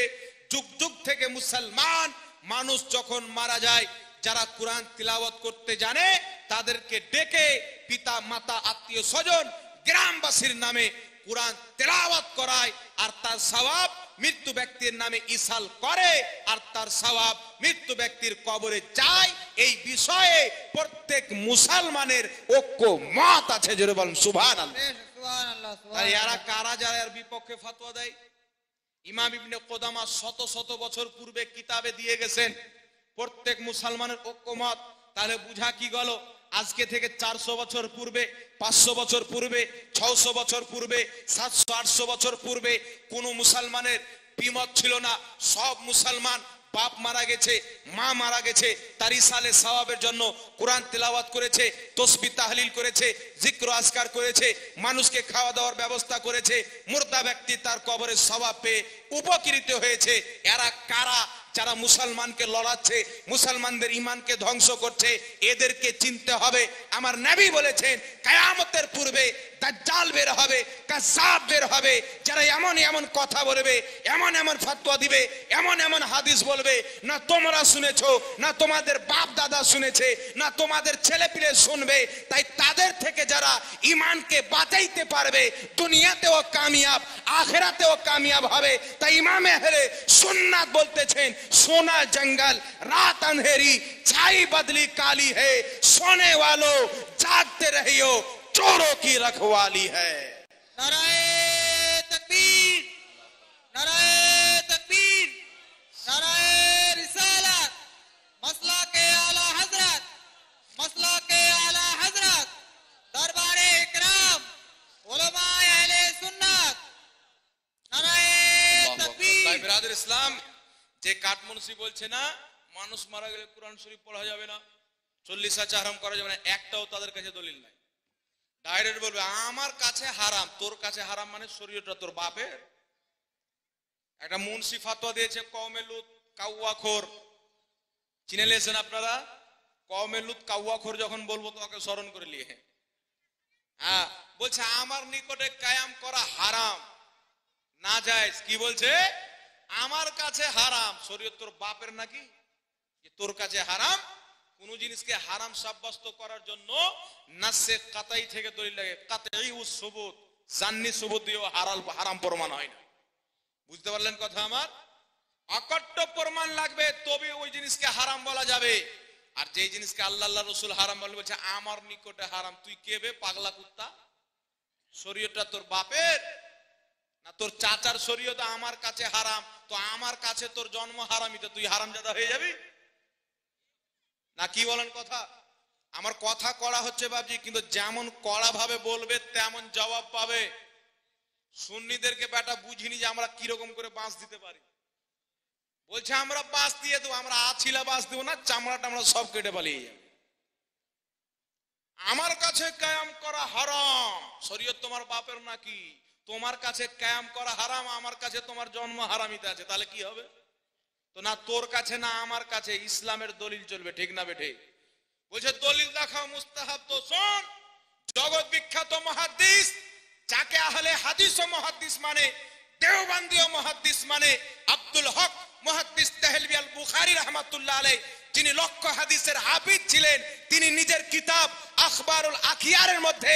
যুগ যুগ থেকে মুসলমান মানুষ যখন মারা যায়, যারা কোরআন তিলাওয়াত করতে জানে তাদেরকে ডেকে পিতা মাতা আত্মীয় স্বজন গ্রামবাসীর নামে কোরআন তেলাওয়াত করায়, আর তার সওয়াব মৃত্যু ব্যক্তির নামে ইসাল করে, আর তার সওয়াব মৃত্যু ব্যক্তির কবরে যায়। এই বিষয়ে প্রত্যেক মুসলমানের ঐক্য মত আছে। জোরে বলেন সুবহানাল্লাহ। সুবহানাল্লাহ, আর সুবহানাল্লাহ। এরা কারা যারা এর বিপক্ষে ফতোয়া দেয়? ইমাম ইবনে কুদামা শত শত বছর পূর্বে কিতাবে দিয়ে গেছেন প্রত্যেক মুসলমানের ঐক্যমত। তাহলে বুঝা কি গেল? আজকে থেকে 400 বছর পূর্বে, 500 বছর পূর্বে, 600 বছর পূর্বে, 700-800 বছর পূর্বে কোন মুসলমানের বিমত ছিল না। সব মুসলমান বাপ মারা গেছে, মা মারা গেছে, তার ইসালে সওয়াবের জন্য কোরআন তেলাওয়াত করেছে, তসবিহ তাহলিল করেছে, জিক্র আজকার করেছে, মানুষকে খাওয়া দাওয়ার ব্যবস্থা করেছে, মুর্দা ব্যক্তি তার কবরে সওয়াব পেয়ে উপকৃত হয়েছে। এরা কারা? যারা মুসলমানকে লড়াচ্ছে, মুসলমানদের ইমানকে ধ্বংস করছে। এদেরকে চিনতে হবে। আমার নবী বলেছেন কিয়ামতের পূর্বে দাজ্জাল বের হবে, কাযযাব বের হবে, যারা এমন এমন কথা বলবে, এমন এমন ফতোয়া দিবে, এমন এমন হাদিস বলবে, না তোমরা শুনেছো, না তোমাদের বাপ দাদা শুনেছে, না তোমাদের ছেলেপিলে শুনবে। তাই তাদের থেকে যারা ইমানকে বাঁচাইতে পারবে, দুনিয়াতেও কামিয়াব, আখিরাতেও কামিয়াব হবে। তাই ইমামে আহলে সুন্নাত বলতেছেন, সোনা জঙ্গল রাত अंधेरी छाई बदली काली है, सोने वालों जागते रहियो, चोरों की रखवाली है। নারায়ে তাকবীর, নারায়ে তাকবীর, নারায়ে রিসালাত, মাসলাকে আলা হযরত, মাসলাকে আলা হযরত, দরবারে ইকরাম, উলামায়ে আহলে সুন্নাত, নারায়ে তাকবীর। তাই বিরাদর ইসলাম, যে কাঠমুন্সি বলছে না মানুষ মারা গেলে কোরআন শরীফ পড়া যাবে না, 40 আচার হারাম করা যাবে না, একটাও তাদের কাছে দলিল নাই। ডাইরেক্ট বলবে আমার কাছে হারাম, তোর কাছে হারাম মানে শরীয়তটা তোর বাপের। একটা মুন্সি ফাতোয়া দিয়েছে কওমে লুত কাওয়াখোর, চিনে নিয়েছেন আপনারা? কওমে লুত কাওয়াখোর যখন বলবো তো ওকে স্মরণ করে নিয়ে, হ্যাঁ, বলছে আমার নিকটে কায়াম করা হারাম, না জায়েজ। কি বলছে? আমার কাছে হারাম, শরীয়ত তোর বাপের নাকি? যে তোর কাছে হারাম। কোন জিনিসকে হারাম সাব্যস্ত করার জন্য নাসে কাতাই থেকে দলিল লাগে, কাতাই ও সুবুত, জান্নি সুবুত দিয়েও হারাম প্রমাণ হয় না। বুঝতে পারলেন কথা আমার? অকট্ট প্রমাণ লাগবে তবে ওই জিনিসকে হারাম বলা যাবে। আর যে জিনিসকে আল্লাহ আল্লাহ রসুল হারাম বলছে আমার নিকটে হারাম, তুই কে বে পাগলা কুত্তা? শরীয়তটা তোর বাপের না তোর চাচার শরীয়ত আমার কাছে হারাম, তো আমার কাছে তোর জন্ম হারামিতে তুই হারামজাদা হয়ে যাবি না? কি বলেন কথা? আমার কথা কড়া হচ্ছে বাবজি, কিন্তু যেমন কড়া ভাবে বলবে তেমন জবাব পাবে। সুন্নিদেরকে বেটা বুঝিনি যে আমরা কিরকম করে বাঁশ দিতে পারি। বলছে আমরা বাঁশ দিয়ে দেবো, আমরা আছিলা বাঁশ দেবো না, চামড়া টামড়া সব কেটে পালিয়ে যাবে। আমার কাছে কায়াম করা হারাম, শরীয়ত তোমার বাপের নাকি? তোমার কাছে কায়াম করা হারাম, আমার কাছে তোমার জন্ম হারামিতে আছে, তাহলে কি হবে? তো না তোর কাছে না আমার কাছে ইসলামের দলিল চলবে, ঠিক না বেঠে? বলছে দলিল দেখাও মুস্তাহাব। তো শোন, জগৎ বিখ্যাত মুহাদ্দিস, যাকে আহলে হাদিস ও মুহাদ্দিস মানে, দেওবন্দি ও মুহাদ্দিস মানে, আব্দুল হক মুহাদ্দিস দেহলভী আল বুখারী রাহমাতুল্লাহ আলাইহি, যিনি লক্ষ হাদিসের হাফিজ ছিলেন, তিনি নিজের কিতাব আখবারুল আখিয়ারের মধ্যে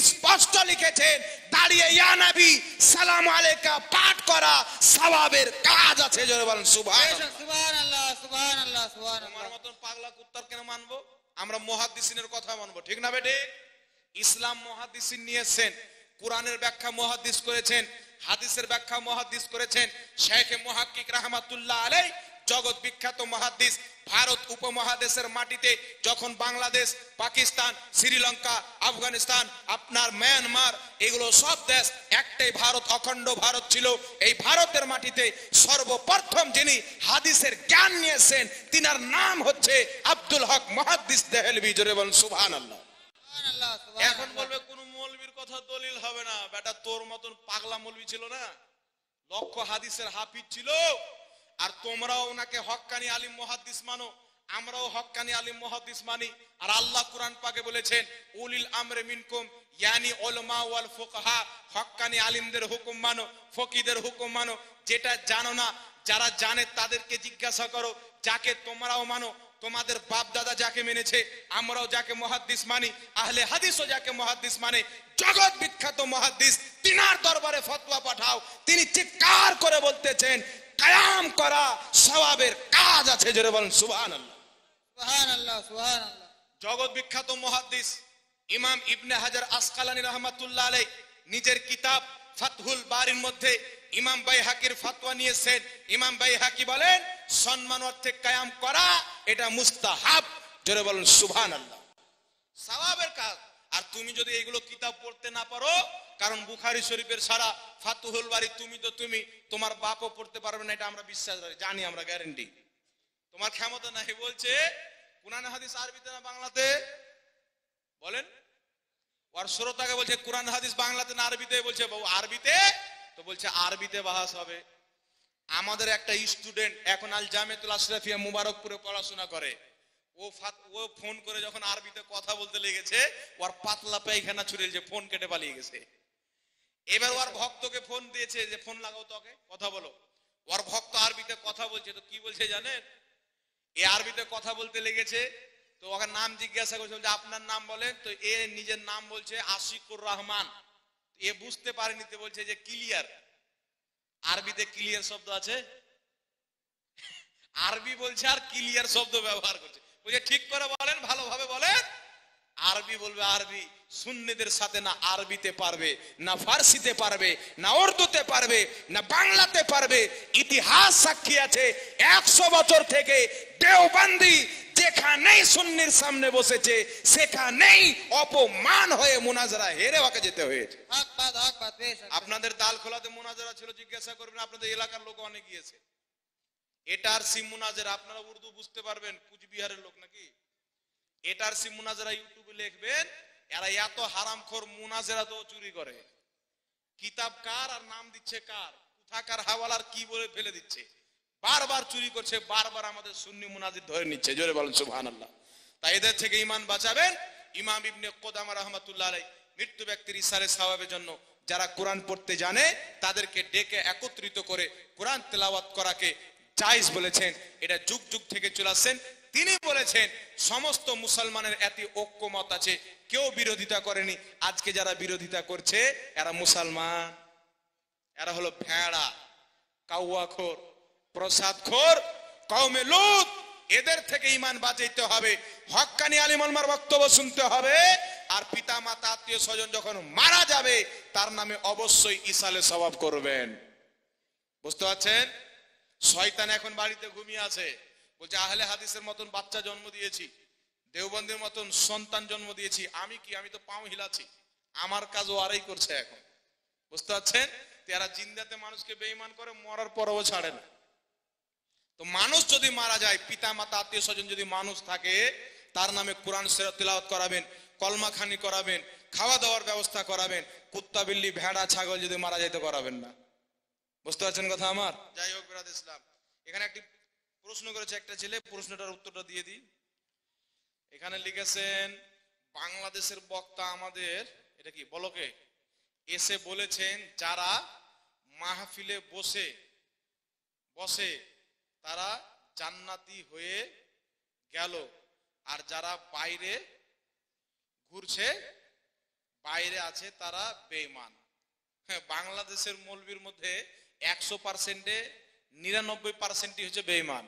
স্পষ্ট লিখেছেন, দাঁড়িয়ে ইয়া নবী সালাম আলাইকা পাঠ করা সওয়াবের কাজ আছে। জোরে বলেন সুবহানাল্লাহ, সুবহানাল্লাহ, সুবহানাল্লাহ, তোমার সুবহানাল্লাহ। মতন পাগলা কুত্তার কেন মানবো? আমরা মুহাদ্দিসিনের কথা মানবো, ঠিক না বেটে? ইসলাম মুহাদ্দিসিন নিয়েছেন, কোরআনের ব্যাখ্যা মুহাদ্দিস করেছেন, হাদিসের ব্যাখ্যা মুহাদ্দিস করেছেন শেখ মুহাক্কিক রাহমাতুল্লাহ আলাইহি, জগৎ বিখ্যাত মুহাদ্দিস। ভারত উপমহাদেশের মাটিতে যখন বাংলাদেশ, পাকিস্তান, শ্রীলঙ্কা, আফগানিস্তান, আপনার মিয়ানমার, এগুলো সব দেশ একটাই ভারত, অখণ্ড ভারত ছিল। এই ভারতের মাটিতে সর্বপ্রথম যিনি হাদিসের জ্ঞান নিয়েছেন, তিনার নাম হচ্ছে আব্দুল হক মুহাদ্দিস দেহলভী। জোরে বলেন সুবহানাল্লাহ। সুবহানাল্লাহ, এখন সুবহানাল্লাহ। বলবে কোন মৌলবীর কথা দলিল হবে না। বেটা তোর মতন পাগলা মৌলবী ছিল না, লক্ষ হাদিসের হাফিজ ছিল। আর তোমরাও ওনাকে হক্কানি আলিম মুহাদ্দিস মানো, আমরাও হক্কানি আলিম মুহাদ্দিস মানি। আর আল্লাহ কুরআন পাকে বলেছেন উলিল আমরে মিনকুম, ইয়ানি উলামা ওয়াল ফুকাহা, হক্কানি আলিমদের হুকুম মানো, ফকিদের হুকুম মানো। যেটা জানো না, যারা জানে তাদেরকে জিজ্ঞাসা করো। যাকে তোমরাও মানো, তোমাদের বাপ দাদা যাকে মেনেছে, আমরাও যাকে মুহাদ্দিস মানি, আহলে হাদিসও যাকে মুহাদ্দিস মানে, জগৎ বিখ্যাত মুহাদ্দিস, তিনার দরবারে ফতোয়া পাঠাও। তিনি চিৎকার করে বলতেছেন কায়াম করা সওয়াবের কাজ আছে। জোরে বলেন সুবহানাল্লাহ, সুবহানাল্লাহ, সুবহানাল্লাহ। জগৎ বিখ্যাত মুহাদ্দিস ইমাম ইবনে হাজার আসকালানী রাহমাতুল্লাহ আলাইহি নিজের কিতাব ফাতহুল বারির মধ্যে ইমাম বাইহাকির ফতোয়া নিয়েছেন। ইমাম বাইহাকি বলেন সম্মান অর্থে কায়াম করা এটা মুস্তাহাব। জোরে বলেন সুবহানাল্লাহ। সওয়াবের কাজ। আর তুমি যদি এইগুলো কিতাব পড়তে না পারো, কারণ বুখারী শরীফের সারা ফাতুহুল বারী তুমি তোমার বাপও পড়তে পারবে না, এটা আমরা বিশ্বাস জানি, আমরা গ্যারান্টি। তোমার ক্ষমতা নাই। বলছে কোরআন হাদিস আরবিতে না বাংলাতে? বলেন। ওর শ্রোতাকে বলছে কোরআন হাদিস বাংলাতে না আরবিতে? বলছে বাবু আরবিতে। তো বলছে আরবিতে বাহাস হবে। আমাদের একটা স্টুডেন্ট এখন আল জামিয়াতুল আশরাফিয়া মুবারকপুরে পড়াশোনা করে, ও ফোন করে যখন আরবিতে কথা বলতে লেগেছে, ওর পাতলা পায়খানা ছুড়ে যে ফোন কেটে পালিয়ে গেছে। এবার ওর ভক্তকে ফোন দিয়েছে যে ফোন লাগাও, তোকে কথা বলো। ওর ভক্ত আরবিতে কথা বলছে, তো কি বলছে জানেন? এ আরবিতে কথা বলতে লেগেছে, তো ওকে নাম জিজ্ঞাসা করছে, যে আপনার নাম বলেন। তো এ নিজের নাম বলছে আশিকুর রহমান। এ বুঝতে পারেনি, তো বলছে যে ক্লিয়ার। আরবিতে ক্লিয়ার শব্দ আছে? আরবি বলছে আর ক্লিয়ার শব্দ ব্যবহার করছে। বলছে ঠিক করে বলেন, ভালোভাবে বলেন। আরবি বলবে আরবি, সুন্নিদের সাথে না আরবিতে পারবে, না ফার্সিতে পারবে, না উর্দুতে পারবে, না বাংলাতে পারবে। ইতিহাস সাক্ষী আছে 100 বছর থেকে দেওবন্দি যেখানেই সুন্নির সামনে বসেছে সেখানেই অপমান হয়ে মুনাজারা হেরে ওকে যেতে হয়েছে। হক বাত বেশক। আপনাদের দালখোলাতে মুনাজারা ছিল, জিজ্ঞাসা করবেন, আপনাদের এলাকার লোক অনেক গিয়েছে। এটার সিম মুনাজারা, আপনারা উর্দু বুঝতে পারবেন, কুচবিহারের লোক নাকি? এটার সিম মুনাজারা ইউটিউবে লিখবেন, এরা এত হারামখোর মুনাজারা তো চুরি করে। কিতাব কার আর নাম দিচ্ছে কার, কোথাকার হাওয়ালার কি বলে ফেলে দিচ্ছে, বারবার চুরি করছে, বারবার আমাদের সুন্নি মুনাজির ধরে নিচ্ছে। জোরে বলেন সুবহানাল্লাহ। তাই এদের থেকে ঈমান বাঁচাবেন। ইমাম ইবনে কুদামা রাহমাতুল্লাহ আলাইহি মৃত্যু ব্যক্তির ইসারে সওয়াবের জন্য যারা কোরআন পড়তে জানে তাদেরকে ডেকে একত্রিত করে কোরআন তেলাওয়াত করাকে জায়েজ বলেছেন। এটা যুগ যুগ থেকে চলে আসছেন। তিনি বলেছেন সমস্ত মুসলমানের এত ঐক্যমত আছে, কেউ বিরোধিতা করেনি। আজকে যারা বিরোধিতা করছে এরা মুসলমান, এরা হলো ভেড়া, কাউয়াখোর, প্রসাদখোর, কওমে লূত। এদের থেকে ঈমান বাঁচাইতে হবে, হক্কানি আলিম ওলামার বক্তব্য শুনতে হবে। আর পিতা মাতা আত্মীয় স্বজন যখন মারা যাবে তার নামে অবশ্যই ইসালে সওয়াব করবেন। বুঝতে পারছেন? শয়তান এখন বাড়িতে ঘুমিয়ে আছে, বলছে আহলে হাদিসের মতন বাচ্চা জন্ম দিয়েছি, দেওবন্দের মতন সন্তান জন্ম দিয়েছি, আমি কি, আমি তো পাও হিলাচ্ছি, আমার কাজ ও আরাই করছে এখন। বুঝতে পারছেন? এরা জিন্দাতে মানুষকে বেঈমান করে, মরার পরও ছাড়ে না। তো মানুষ যদি মারা যায়, পিতা মাতা আত্মীয় স্বজন যদি মানুষ থাকে, তার নামে কোরআন তিলাওয়াত করাবেন, কলমা খানি করাবেন, খাওয়া দাওয়ার ব্যবস্থা করাবেন। কুত্তা বিল্লি ভেড়া ছাগল যদি মারা যায় তো করাবেন না। বুঝতে পারছেন কথা আমার? যাই হোক বিরাদ ইসলাম, এখানে একটি প্রশ্ন করেছে একটা ছেলে, প্রশ্নটার উত্তরটা দিয়ে দিই। এখানে লিখেছেন বাংলাদেশের বক্তা আমাদের, এটা কি বলকে এসে বলেছেন যারা মাহফিলে বসে তারা জান্নাতি হয়ে গেল, আর যারা বাইরে ঘুরছে, বাইরে আছে তারা বেঈমান। হ্যাঁ, বাংলাদেশের মৌলবীর মধ্যে 100%-এ 99%ই হচ্ছে বেঈমান।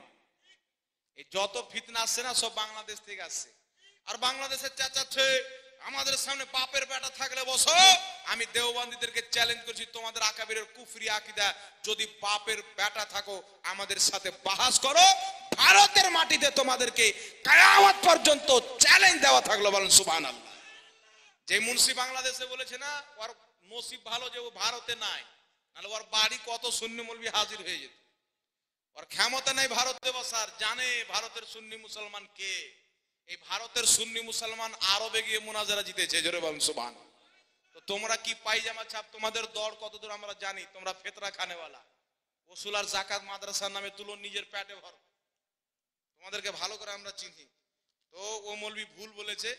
এই যত ফিতনা আসছে না সব বাংলাদেশ থেকে আসছে। আর বাংলাদেশের চেঁচাচ্ছে আমাদের সামনে বাপের বেটা থাকলে বসো। আমি দেওবন্দীদেরকে চ্যালেঞ্জ করছি, তোমাদের আকাবিরের কুফরি আকীদা যদি বাপের বেটা থাকো আমাদের সাথে বাহাস করো, ভারতের মাটিতে তোমাদেরকে কিয়ামত পর্যন্ত চ্যালেঞ্জ দেওয়া থাকলো। বলেন সুবহানাল্লাহ। যে মুন্সি বাংলাদেশে বলেছে না, ওর নসিব ভালো যে ও ভারতে নাই, নাহলে ওর বাড়ি কত সুন্নি মৌলবি হাজির হয়ে যেত। ওর ক্ষমতা নাই ভারতে বসার, জানে ভারতের সুন্নি মুসলমান কে। এই ভারতের সুন্নি মুসলমান আরবে গিয়ে মুনাজারা জিতেছে। জোরে বলেন সুবহানাল্লাহ। তো তোমরা কি পায়জামা ছাপ, তোমাদের দর কত দূর আমরা জানি। তোমরা ফেতরা খানেওয়ালা, ওসুল আর যাকাত মাদ্রাসার নামে তুলো, নিজের পেটে ভর, তোমাদেরকে ভালো করে আমরা চিনি। তো ও মৌলবি ভুল বলেছে,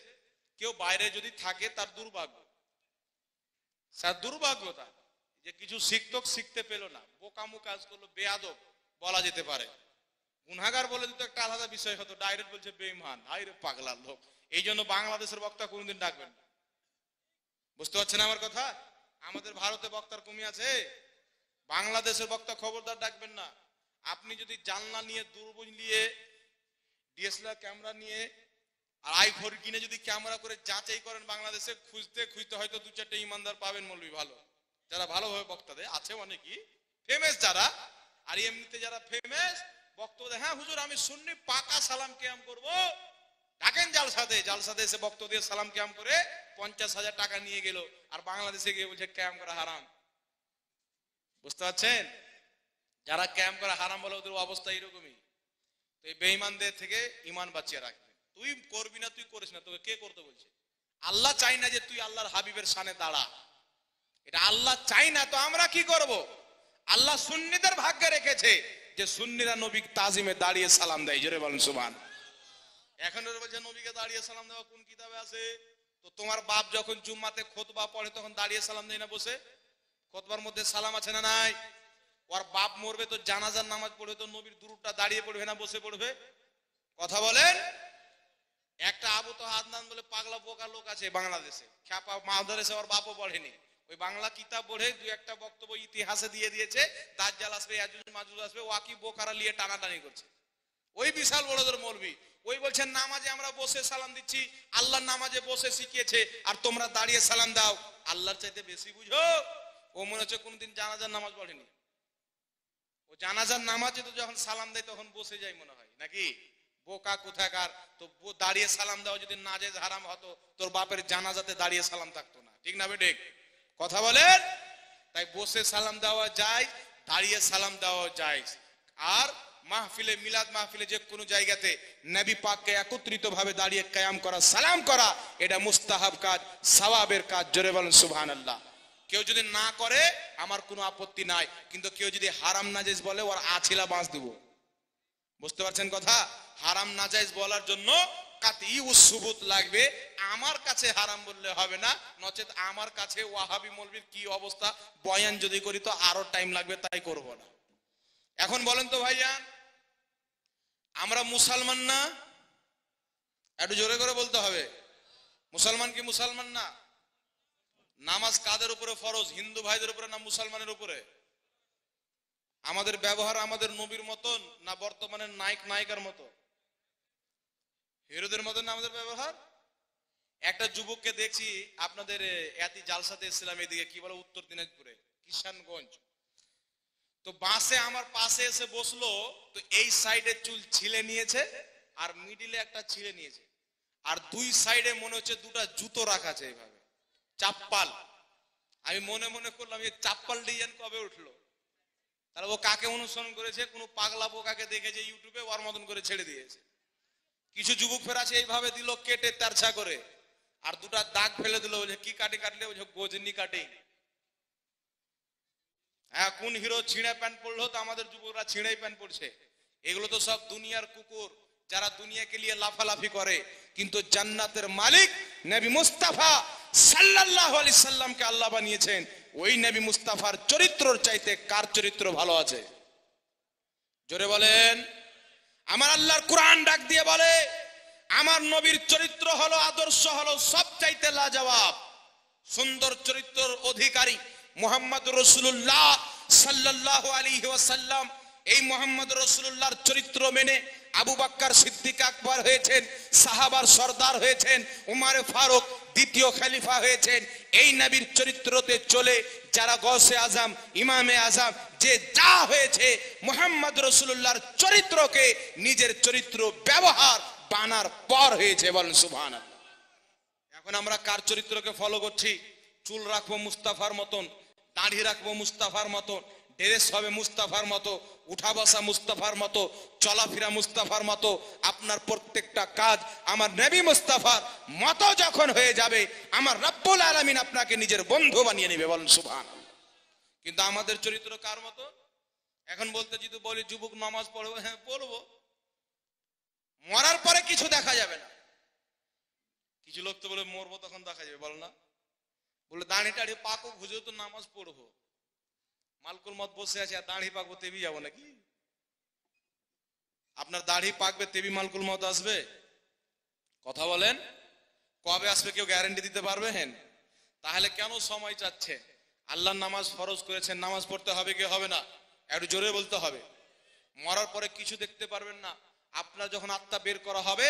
কেউ বাইরে যদি থাকে তার দুর্ভাগ্য, স্যার দুর্ভাগ্যতা যে কিছু শিখতে পেল না, বোকামু কাজ করলো, বেয়াদব বলা যেতে পারে। গুনাহগার বলে দিত একটা আলাদা বিষয় হতো, ডাইরেক্ট বলছে বেঈমান, হায়রে পাগলা লোক। এই জন্য বাংলাদেশের বক্তা কোনদিন ডাকবেন না। বুঝতে পারছেন আমার কথা? আমাদের ভারতে বক্তার কমি আছে, বাংলাদেশের বক্তা খবরদার ডাকবেন না। আপনি যদি জানলা নিয়ে, দূরবীন নিয়ে, ডিএসএলআর ক্যামেরা নিয়ে আর আইফোন কিনে যদি ক্যামেরা করে যাচাই করেন বাংলাদেশে, খুঁজতে খুঁজতে হয়তো 2-4টে ইমানদার পাবেন মৌলবি ভালো, যারা ভালোভাবে বক্তা দেয়। আছে অনেকই ফেমাস যারা, আর এমনিতে যারা ফেমাস বক্তব্য দেয়, হ্যাঁ হুজুর আমি সুন্নি পাকা সালাম কিয়াম করব, ডাকেন জালসাতে, জালসাতে এসে বক্তব্য দিয়ে সালাম ক্যাম করে 50,000 টাকা নিয়ে গেল, আর বাংলাদেশে গিয়ে বলছে ক্যাম করা হারাম। বুঝতে পারছেন? যারা ক্যাম করা হারাম বলে ওদের অবস্থা এরকমই। তো এই বেঈমানদের থেকে ঈমান বাঁচিয়ে রাখবেন। তুই করবি না, তুই করিস না, তোকে কে করতে বলছে? আল্লাহ চাই না যে তুই আল্লাহর হাবিবের শানে দাঁড়া, এটা আল্লাহ চাই না। তো আমরা কি করব? আল্লাহ সুন্নিদের ভাগ্যে রেখেছে যে সুন্নিরা নবী তাজিমে দাঁড়িয়ে সালাম দেয়। জোরে বলেন সুবহান। এখন ওরা বলছে নবীকে দাঁড়িয়ে সালাম দেওয়া কোন কিতাবে আছে? তো তোমার বাপ যখন জুম্মাতে খুতবা পড়ে তখন দাঁড়িয়ে সালাম দেয় না বসে? খুতবার মধ্যে সালাম আছে না নাই? ওর বাপ মরবে তো জানাজার নামাজ পড়বে তো নবীর দুরূদটা দাঁড়িয়ে পড়বে না বসে পড়বে? কথা বলেন। একটা আবু তো আদনান বলে পাগলা বোকা লোক আছে বাংলাদেশে, খ্যাপা মাদ্রাসে ওর বাপও পড়েনি, ওই বাংলা কিতাব পড়ে দুই একটা বক্তব্য ইতিহাসে দিয়ে দিয়েছে, দাজ্জাল আসবে, ইয়াজুজ মাজুজ আসবে, ওয়াকি বোকারা নিয়ে টানাটানি করছে। ওই বিশাল বড়দের মৌলবি ওই বলছেন নামাজে আমরা বসে সালাম দিচ্ছি, আল্লাহর নামাজে বসে শিখিয়েছে, আর তোমরা দাঁড়িয়ে সালাম দাও। আল্লাহর চাইতে বেশি বুঝো। ও মনে হচ্ছে কোনদিন জানাজার নামাজ পড়েনি। ও জানাজার নামাজে তো যখন সালাম দেয় তখন বসে যায় মনে হয়, নাকি? বোকা কোথাকার। তো দাঁড়িয়ে সালাম দেওয়া যদি নাজেজ হারাম হতো তোর বাপের জানাজাতে দাঁড়িয়ে সালাম থাকতো না, ঠিক না বেঠিক? কথা বলেন। তাই বসে সালাম দেওয়া যায়, দাঁড়িয়ে সালাম দেওয়া যায়। আর মাহফিলে, মিলাদ মাহফিলে যে কোনো জায়গাতে নবী পাককে একত্রিত ভাবে দাঁড়িয়ে কিয়াম করা, সালাম করা, এটা মুস্তাহাব কাজ, সওয়াবের কাজ। জোরে বলেন সুবহানাল্লাহ। কেউ যদি না করে আমার কোনো আপত্তি নাই, কিন্তু কেউ যদি হারাম নাজেজ বলে ওর আছিলা বাঁশ দিব। বুঝতে পারছেন কথা? হারাম নাজায়েজ বলার জন্য কাতই সুবুত লাগবে। আমার কাছে হারাম বললে হবে না, নচেত আমার কাছে ওয়াহাবি মৌলবীর কি অবস্থা বয়ান যদি করি তো আরো টাইম লাগবে, তাই করব না। এখন বলেন তো ভাইয়া, আমরা মুসলমান না? একটু জোরে করে বলতে হবে। মুসলমান কি মুসলমান না? নামাজ কাদের উপরে ফরজ? হিন্দু ভাইদের উপরে না মুসলমানের উপরে? আমাদের ব্যবহার আমাদের নবীর মতন না বর্তমানের নায়ক নায়িকার মতো, হিরোদের মতন না আমাদের ব্যবহার? একটা যুবককে দেখছি আপনাদের এতি জালসাতে এসেছিলাম এদিকে, কি বলে উত্তর দিনাজপুরে কিষানগঞ্জ। তো বাসে আমার পাশে এসে বসলো, তো এই সাইডে চুল ছিলে নিয়েছে আর মিডিলে একটা ছিলে নিয়েছে, আর দুই সাইডে মনে হচ্ছে দুটা জুতো রাখা আছে এইভাবে, চাপ্পাল। আমি মনে মনে করলাম এই চাপ্পাল ডিজাইন কবে উঠলো? তাহলে ও কাকে অনুসরণ করেছে? কোন পাগলা বোকাকে দেখেছে ইউটিউবে, ওর মতন করে ছেড়ে দিয়েছে। কিছু যুবক ফের আছে এইভাবে দিল কেটে তেরছা করে, আর দুটা দাগ ফেলে দিল, বলছে কি কাটে কাটলে? বলছে গজনি কাটিং। হ্যাঁ, কোন হিরো ছিঁড়ে প্যান্ট পরলো? তো আমাদের যুবকরা ছিঁড়েই প্যান্ট পরছে। এগুলো তো সব দুনিয়ার কুকুর, যারা দুনিয়াকে নিয়ে লাফালাফি করে। কিন্তু জান্নাতের মালিক নবী মুস্তাফা সাল্লাল্লাহু আলাইহি সাল্লামকে আল্লাহ বানিয়েছেন। ওই নবী মুস্তাফার চরিত্রর চাইতে কার চরিত্র ভালো আছে? জোরে বলেন। আমার আল্লাহর কোরআন ডাক দিয়ে বলে আমার নবীর চরিত্র হলো, আদর্শ হলো সব চাইতে লাজবাব। সুন্দর চরিত্রের অধিকারী মুহাম্মদ রাসূলুল্লাহ সাল্লাল্লাহু আলাইহি ওয়াসাল্লাম। এই মুহাম্মদ রাসূলুল্লাহর চরিত্র মেনে আবু বকর সিদ্দিক আকবর হয়েছেন, সাহাবার সর্দার হয়েছেন, উমর ফারুক দ্বিতীয় খলিফা হয়েছেন। এই নবীর চরিত্রতে চলে যারা গৌসে আজম, ইমামে আজম, যে যা হয়েছে মুহাম্মদ রাসূলুল্লাহর চরিত্রকে নিজের চরিত্র ব্যবহার বানার পর হয়েছে। বলেন সুবহানাল্লাহ। এখন আমরা কার চরিত্রকে ফলো করছি? চুল রাখবো মুস্তাফার মতন, দাড়ি রাখবো মুস্তাফার মতন, ড্রেস হবে মুস্তাফার মতো, উঠা বসা মুস্তাফার মতো, চলাফেরা মুস্তাফার মতো। আপনার প্রত্যেকটা কাজ আমার নবী মুস্তাফার মতো যখন হয়ে যাবে, আমার রব্বুল আলামিন আপনাকে নিজের বন্ধু বানিয়ে নেবে। বলেন সুবহানাল্লাহ। কিন্তু আমাদের চরিত্র কার মতো? এখন বলতে যদি বলি যুবক নামাজ পড়বো, হ্যাঁ পড়বো, মরার পরে কিছু দেখা যাবে না। কিছু লোক তো বলে মরবো তখন দেখা যাবে, বল না? বলে দাঁড়ি টাড়ি পাকো খুঁজে তো নামাজ পড়বো। মালকুল মত বসে আছে, আর দাঁড়ি পাকবো তেবি যাবো নাকি? আপনার দাড়ি পাকবে তেবি মালকুল মত আসবে? কথা বলেন। কবে আসবে কেউ গ্যারান্টি দিতে পারবেন? তাহলে কেন সময় চাচ্ছে? আল্লাহ নামাজ ফরজ করেছেন, নামাজ পড়তে হবে কি হবে না? একটু জোরে বলতে হবে। মরার পরে কিছু দেখতে পারবেন না। আপনার যখন আত্মা বের করা হবে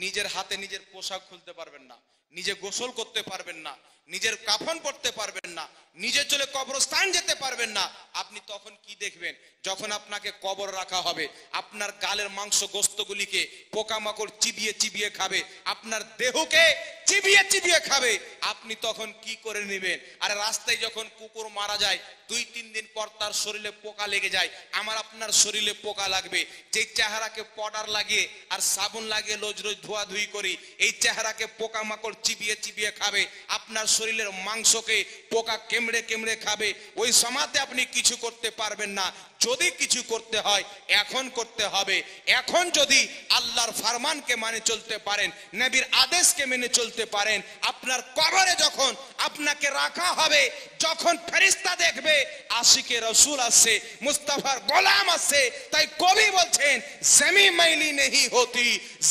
নিজের হাতে নিজের পোশাক খুলতে পারবেন না, নিজে গোসল করতে পারবেন না, নিজের কাফন পরতে পারবেন না, নিজে চলে কবরস্থান যেতে পারবেন না। আপনি তখন কি দেখবেন? যখন আপনাকে কবর রাখা হবে, আপনার গালের মাংস গোস্তগুলিকে পোকামাকড় চিবিয়ে চিবিয়ে খাবে, আপনার দেহকে চিবিয়ে চিবিয়ে খাবে। আপনি তখন কি করে নেবেন? আরে রাস্তায় যখন কুকুর মারা যায় 2-3 দিন পর তার শরীরে পোকা লেগে যায়, আমার আপনার শরীরে পোকা লাগবে। যে চেহারাকে পাউডার লাগিয়ে আর সাবুন লাগিয়ে রোজ রোজ ধোয়াধুয়ি করি, এই চেহারাকে পোকামাকড় চিবিয়ে চিবিয়ে খাবে, আপনার শরীরের মাংসকে পোকা কেমড়ে কেমড়ে খাবে। ওই সময়তে আপনি কিছু করতে পারবেন না। যদি কিছু করতে হয় এখন করতে হবে। এখন যদি আল্লাহর ফরমানকে মানে চলতে পারেন, নবীর আদেশকে মেনে চলতে পারেন, আপনার কবরে যখন আপনাকে রাখা হবে, যখন ফেরেশতা দেখবে আশিকে রাসূল আছে, মুস্তাফার গোলাম আছে, তাই কবি বলছেন জমি मैली नहीं होती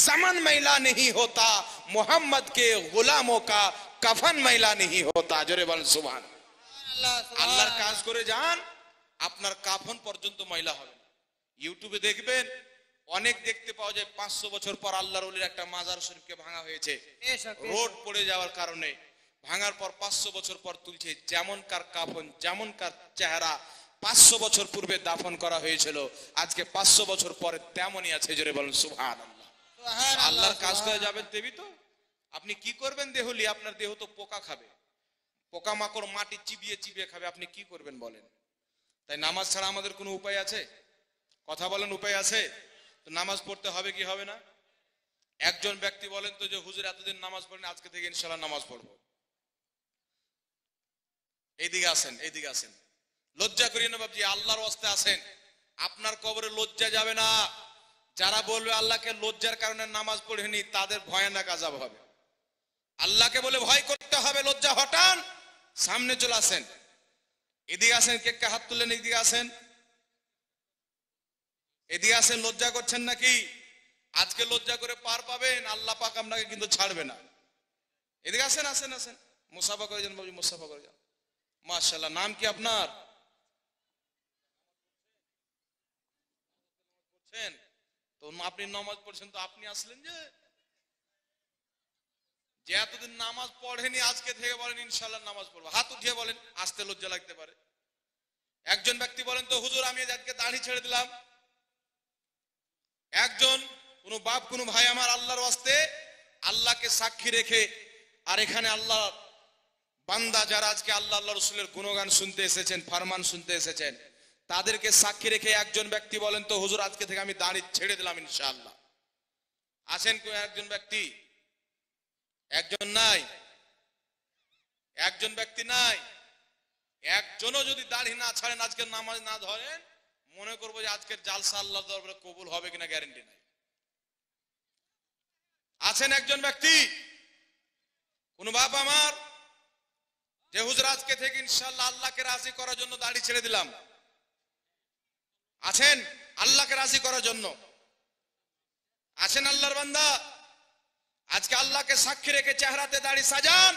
zaman मैला नहीं होता मोहम्मद के गुलामों का कफन मैला नहीं होता। জোরে বলেন সুবহানাল্লাহ। আল্লাহ আল্লাহর কাজ করে যান, আপনার কাফন পর্যন্ত ময়লা হবে না। ইউটিউবে দেখবেন অনেক দেখতে পাওয়া যায় 500 বছর পর আল্লাহর ওলির একটা মাজার শরীফকে ভাঙা হয়েছে রোড পড়ে যাওয়ার কারণে। ভাঙার পর 500 বছর পর তুলছে, যেমনকার কাফন যেমনকার চেহারা 500 বছর পূর্বে দাফন করা হয়েছিল, আজকে 500 বছর পরে তেমনই আছে। জোরে বলেন সুবহানাল্লাহ। আল্লাহর কাজ করে যাবেন দেবী তো আপনি কি করবেন? দেহলি আপনার দেহ তো পোকা খাবে, পোকামাকড় মাটি চিবিয়ে চিবিয়ে খাবে, আপনি কি করবেন বলেন? তাই নামাজ ছাড়া আমাদের কোনো উপায় আছে? কথা বলেন, উপায় আছে? তো নামাজ পড়তে হবে কি হবে না? একজন ব্যক্তি বলেন তো যে হুজুর এতদিন নামাজ পড়েন, আজকে থেকে ইনশাআল্লাহ নামাজ পড়বো। এইদিকে আসেন, এইদিকে আসেন। লজ্জা করিয়ে না বাবজি, আল্লাহর ওয়াস্তে আসেন। আপনার কবরে লজ্জা যাবে না। যারা বলবে আল্লাহকে লজ্জার কারণে নামাজ পড়েনি, তাদের ভয়ানক আযাব হবে। আল্লাহকে বলে ভয় করতে হবে, লজ্জা হটান, সামনে চলে আসেন। এদিকে আসেন, কে কে হাত তুললেন? এদিকে আসেন, এদিকে আসেন। লজ্জা করছেন নাকি? আজকে লজ্জা করে পার পাবেন, আল্লাহ পাক আপনাকে কিন্তু ছাড়বে না। এদিকে আসেন, আসেন, আসেন, মুসাফা করে যান বাবু, মুসাফা করে যান। মাশাআল্লাহ। নাম কি আপনার? তো আপনি নামাজ পড়ছেন, তো আপনি আসলেন যে এতদিন নামাজ পড়েনি, আজকে থেকে বলেন ইনশাআল্লাহ নামাজ পড়বো। হাত উঠিয়ে বলেন, আসতে লজ্জা লাগতে পারে। একজন ব্যক্তি বলেন তো হুজুর আমি আজকে দাড়ি ছেড়ে দিলাম। একজন কোন বাপ কোন ভাই আমার আল্লাহর ওয়াস্তে আল্লাহকে সাক্ষী রেখে, আর এখানে আল্লাহ বান্দা যারা আজকে আল্লাহ আল্লাহ রাসূলের গুণগান শুনতে এসেছেন, ফরমান শুনতে এসেছেন, তাদেরকে সাক্ষী রেখে একজন ব্যক্তি বলেন তো হুজুর আজকে থেকে আমি দাড়ি ছেড়ে দিলাম ইনশাআল্লাহ। আছেন কোন একজন ব্যক্তি? একজন নাই, একজন ব্যক্তি নাই। একজনও যদি দাড়ি না ছাড়েন, আজকে নামাজ না ধরেন, মনে করবো যে আজকের জালসা আল্লাহর দরবারে কবুল হবে কিনা গ্যারান্টি নাই। আছেন একজন ব্যক্তি, কোন বাপ আমার যে হুজুর আজকে থেকে ইনশাআল্লাহ আল্লাহকে রাজি করার জন্য দাড়ি ছেড়ে দিলাম? আছেন? আল্লাহকে রাজি করার জন্য আছেন আল্লাহর বান্দা? আজকে আল্লাহকে সাক্ষী রেখে চেহারাতে দাড়ি সাজান,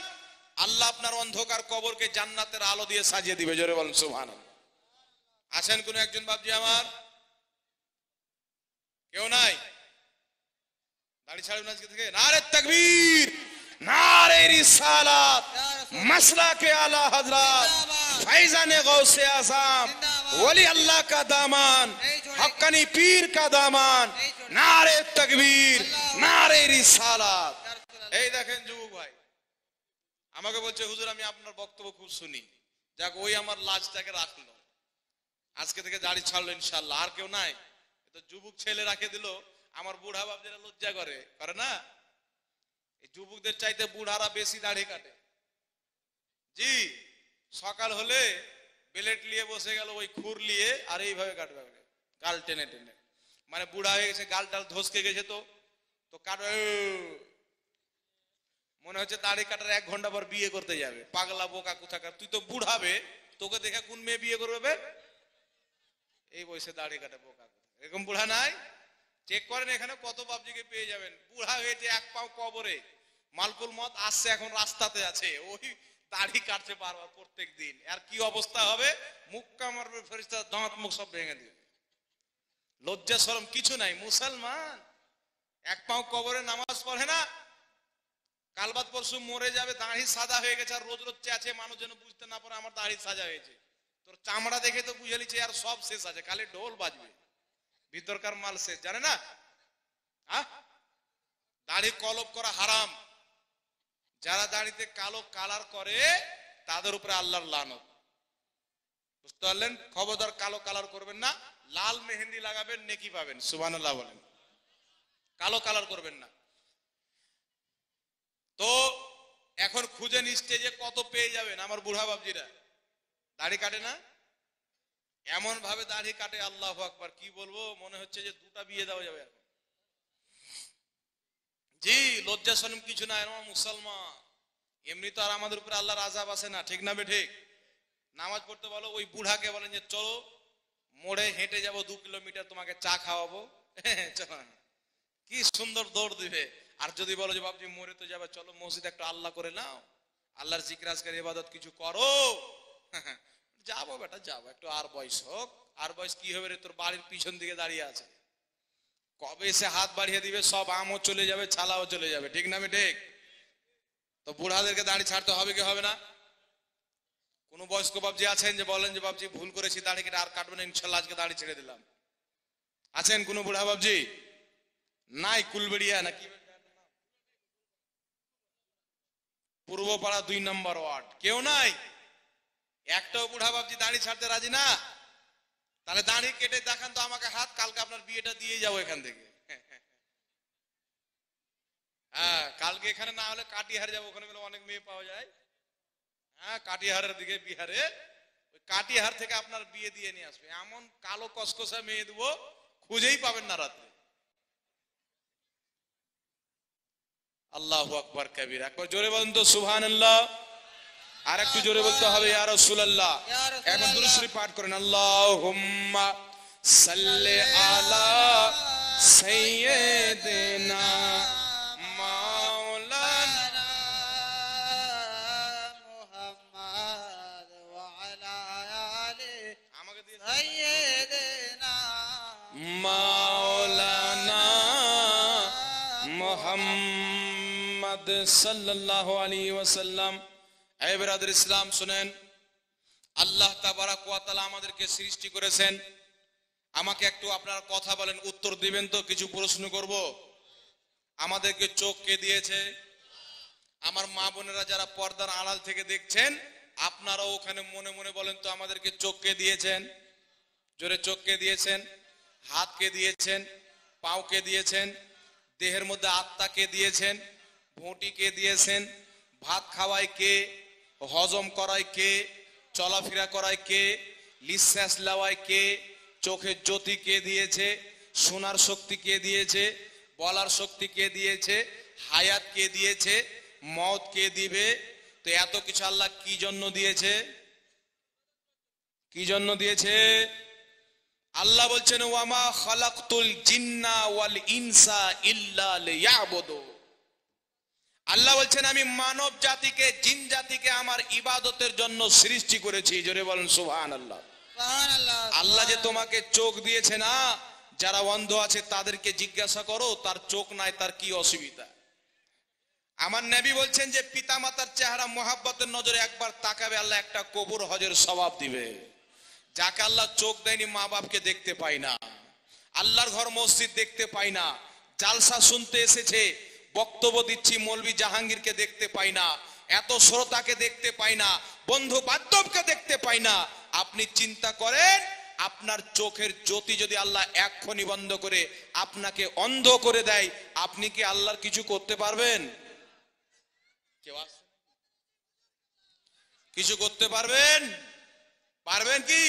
আল্লাহ আপনার অন্ধকার কবরকে জান্নাতের আলো দিয়ে সাজিয়ে দিবে। জোরে বলেন সুবহানাল্লাহ। আছেন কোন একজন বাপজি আমার? কেউ নাই? দাড়ি ছাড়বেন আজকে থেকে? নারে তাকবীর, নারে রিসালাত, মাসলাকে আলা হযরত, ফাইজানে গৌসে আযম, ওলি আল্লাহ কা দামান, হক্কানি পীর কা দামান। নারে তাকবীর, নারে রিসালাত। এই দেখেন যুবক ভাই আমাকে বলছে হুজুর আমি আপনার বক্তব্য খুব শুনি, যাক ওই আমার লাজটাকে রাখলো, আজকে থেকে দাড়ি ছাড়লো ইনশাআল্লাহ। আর কেউ নাই? তো যুবক ছেলে রাখে দিল, আমার বুড়া বাপ যেটা লজ্জা করে, করে না? এই যুবকদের চাইতে বুড়ারা বেশি দাড়ি কাটে। জি, সকাল হলে বেলেট নিয়ে বসে গেল, ওই খুর নিয়ে, আর এইভাবে কাটবে, গাল টেনে টেনে। মানে বুড়া হয়ে গেছে, গাল টাল ধসকে গেছে, তো কাটবে। মনে হচ্ছে দাড়ি কাটার 1 ঘন্টা পর বিয়ে করতে যাবে। পাগলা বোকা কোথাকার, তুই তো বুড়াবে, তোকে দেখে কোন মেয়ে বিয়ে করবে? এই বয়সে দাড়ি কাটে বোকা। এরকম বুড়া নাই? চেক করেন এখানে কত বাপজিকে পেয়ে যাবেন বুড়া হয়েছে, 1 পাও কবরে, মালকুল মত আসছে, এখন রাস্তাতে আছে, ওই দাড়ি কাটছে বারবার প্রত্যেক দিন। আর কি অবস্থা হবে? মুক্কা মারবে ফেরেশতা, দাঁত মুখ সব ভেঙে দিবে। লজ্জা শরম কিছু নাই। মুসলমান এক পাও কবরে নামাজ পড়ে না, কাল বাদ পরশু মরে যাবে, দাড়ি সাদা হয়ে গেছে, আর রোজ রোজ চেঁচে মানুষ যেন বুঝতে না পারে আমার দাড়ি সাজা হয়েছে। তোর চামড়া দেখে তো বুঝে লিছে আর সব শেষ আছে, খালি ঢোল বাজবে, ভিতরকার মাল শেষ, জানে না? দাড়ি কলপ করা হারাম। যারা দাড়িতে কালো কালার করে তাদের উপরে আল্লাহর লানত। বুঝতে পারলেন? খবরদার কালো কালার করবেন না, লাল মেহেন্দি লাগাবেন, নেকি পাবেন। সুবহানাল্লাহ বলেন। কালো কালার করবেন না। তো এখন খুঁজেন স্টেজে কত পেয়ে যাবেন আমার বুড়া বাবজিরা, দাড়ি কাটে না, এমন ভাবে দাড়ি কাটে, আল্লাহু আকবার, কি বলবো, মনে হচ্ছে যে দুটা বিয়ে দেওয়া যাবে এখন। জি, লজ্জা শরম কিছু না, এরকম মুসলমান। এমনি তো আর আমাদের উপরে আল্লাহর আযাব আছে না, ঠিক না বে ঠিক? নামাজ পড়তে বলো, ওই বুড়াকে বলেন যে চলো মোড়ে হেঁটে যাব 2 কিলোমিটার, তোমাকে চা খাওয়াবো, চলো, কি সুন্দর দৌড় দিবে। আর যদি বলো যে বাবজি মরে তো যাবে, চলো মসজিদে একটু আল্লাহ করে নাও, আল্লাহর জিকির আজকার ইবাদত কিছু করো, যাবো বেটা যাবো, একটু আর বয়স হোক। আর বয়স কি হবে রে, তোর বাড়ির পিছন দিকে দাঁড়িয়ে আছে, কবে সে হাত বাড়িয়ে দিবে, সব আমও চলে যাবে, ছালাও চলে যাবে, ঠিক না? আমি ঠিক? তো বুড়াদেরকে দাড়ি ছাড়তে হবে কি হবে না? কোন বয়স্ক বাবজি আছেন যে বলেন যে বাবজি ভুল করেছি, দাড়ি কেটে আর কাটবো না, ইনশাল্লাহ আজকে দাড়ি ছেড়ে দিলাম? আছেন কোন বুড়া বাবজি? নাই? কুলবেড়িয়া নাকি পূর্বপাড়া 2 নম্বর ওয়ার্ড কেউ নাই? একটাও বুড়া বাবজি দাড়ি ছাড়তে রাজি না? তাহলে দাড়ি কেটে দেখান তো আমাকে হাত, কালকে আপনার বিয়েটা দিয়ে যাবো এখান থেকে। হ্যাঁ, কালকে এখানে না হলে কাটিহার যাবো, ওখানে অনেক মেয়ে পাওয়া যায়। হ্যাঁ, কাটিহারের দিকে, বিহারে, ওই কাটিহার থেকে আপনার বিয়ে দিয়ে নিয়ে আসবে, এমন কালো কসকসা মেয়ে দেবো, খুঁজেই পাবেন না রাত্রে। আল্লাহু আকবার কবির, একবার জোরে বলেন তো সুবহানাল্লাহ। আর একটু জোরে বলতে হবে ইয়া রাসূলুল্লাহ। এখন দুরূদ শরীফ পাঠ করেন, আল্লাহুম্মা সাল্লি আলা সাইয়্যিদিনা মাওলানা মুহাম্মদ ওয়া আলা আলি আমাকে দিয়ে সাইয়্যিদিনা মাওলানা মুহাম্মদ সাল্লাল্লাহু আলাইহি ওয়াসাল্লাম। এই বিরাদর ইসলাম শুনেন, আল্লাহ তাবারাক ওয়া তাআলা আমাদেরকে সৃষ্টি করেছেন। আমাকে একটু আপনারা কথা বলেন, উত্তর দিবেন তো? কিছু প্রশ্ন করব। আমাদেরকে চোখ কে দিয়েছে? আমার মা বোনেরা যারা পর্দার আড়াল থেকে দেখছেন, আপনারাও ওখানে মনে মনে বলেন তো, আমাদেরকে চোখ কে দিয়েছেন? জোরে, চোখ কে দিয়েছেন? হাত কে দিয়েছেন? পাও কে দিয়েছেন? দেহের মধ্যে আত্মা কে দিয়েছেন? ভুঁটি কে দিয়েছেন? ভাত খাওয়ায় কে? হজম করায় কে? চলাফেরা করায় কে? নিঃশ্বাস নেওয়ায় কে? চোখের জ্যোতি কে দিয়েছে? শোনার শক্তি কে দিয়েছে? বলার শক্তি কে দিয়েছে? হায়াত কে দিয়েছে? মওত কে দিবে? তো এত কিছু আল্লাহ কি জন্য দিয়েছে? কি জন্য দিয়েছে? আল্লাহ বলছেন, ওয়ামা খালাকতুল জিন্না ওয়াল ইনসা ইল্লা লিয়াবুদু। আল্লাহ বলছেন, আমি মানব জাতিকে, জিন জাতিকে আমার ইবাদতের জন্য সৃষ্টি করেছি। জোরে বলেন সুবহানাল্লাহ। সুবহানাল্লাহ। আল্লাহ যে তোমাকে চোখ দিয়েছে না, যারা অন্ধ আছে তাদেরকে জিজ্ঞাসা করো তার চোখ নাই, তার কি অসুবিধা। আমার নবী বলছেন যে পিতা মাতার চেহারা মোহাব্বতের নজরে একবার তাকাবে, আল্লাহ একটা কবর হজের সওয়াব দিবে। যাকে আল্লাহ চোখ দেয়নি, মা বাপকে দেখতে পাই না, আল্লাহর ঘর মসজিদ দেখতে পাই না, জালসা শুনতে এসেছে, বক্তব্য দিচ্ছি মৌলভী জাহাঙ্গীরকে দেখতে পাই না, এত শ্রোতাকে দেখতে পাই না, বন্ধু বান্ধবকে দেখতে পাই না। আপনি চিন্তা করেন, আপনার চোখের জ্যোতি যদি আল্লাহ এক্ষুনি বন্ধ করে আপনাকে অন্ধ করে দেয়, আপনি কি আল্লাহর কিছু করতে পারবেন? কেউ আসছে? কিছু করতে পারবেন? পারবেন কি?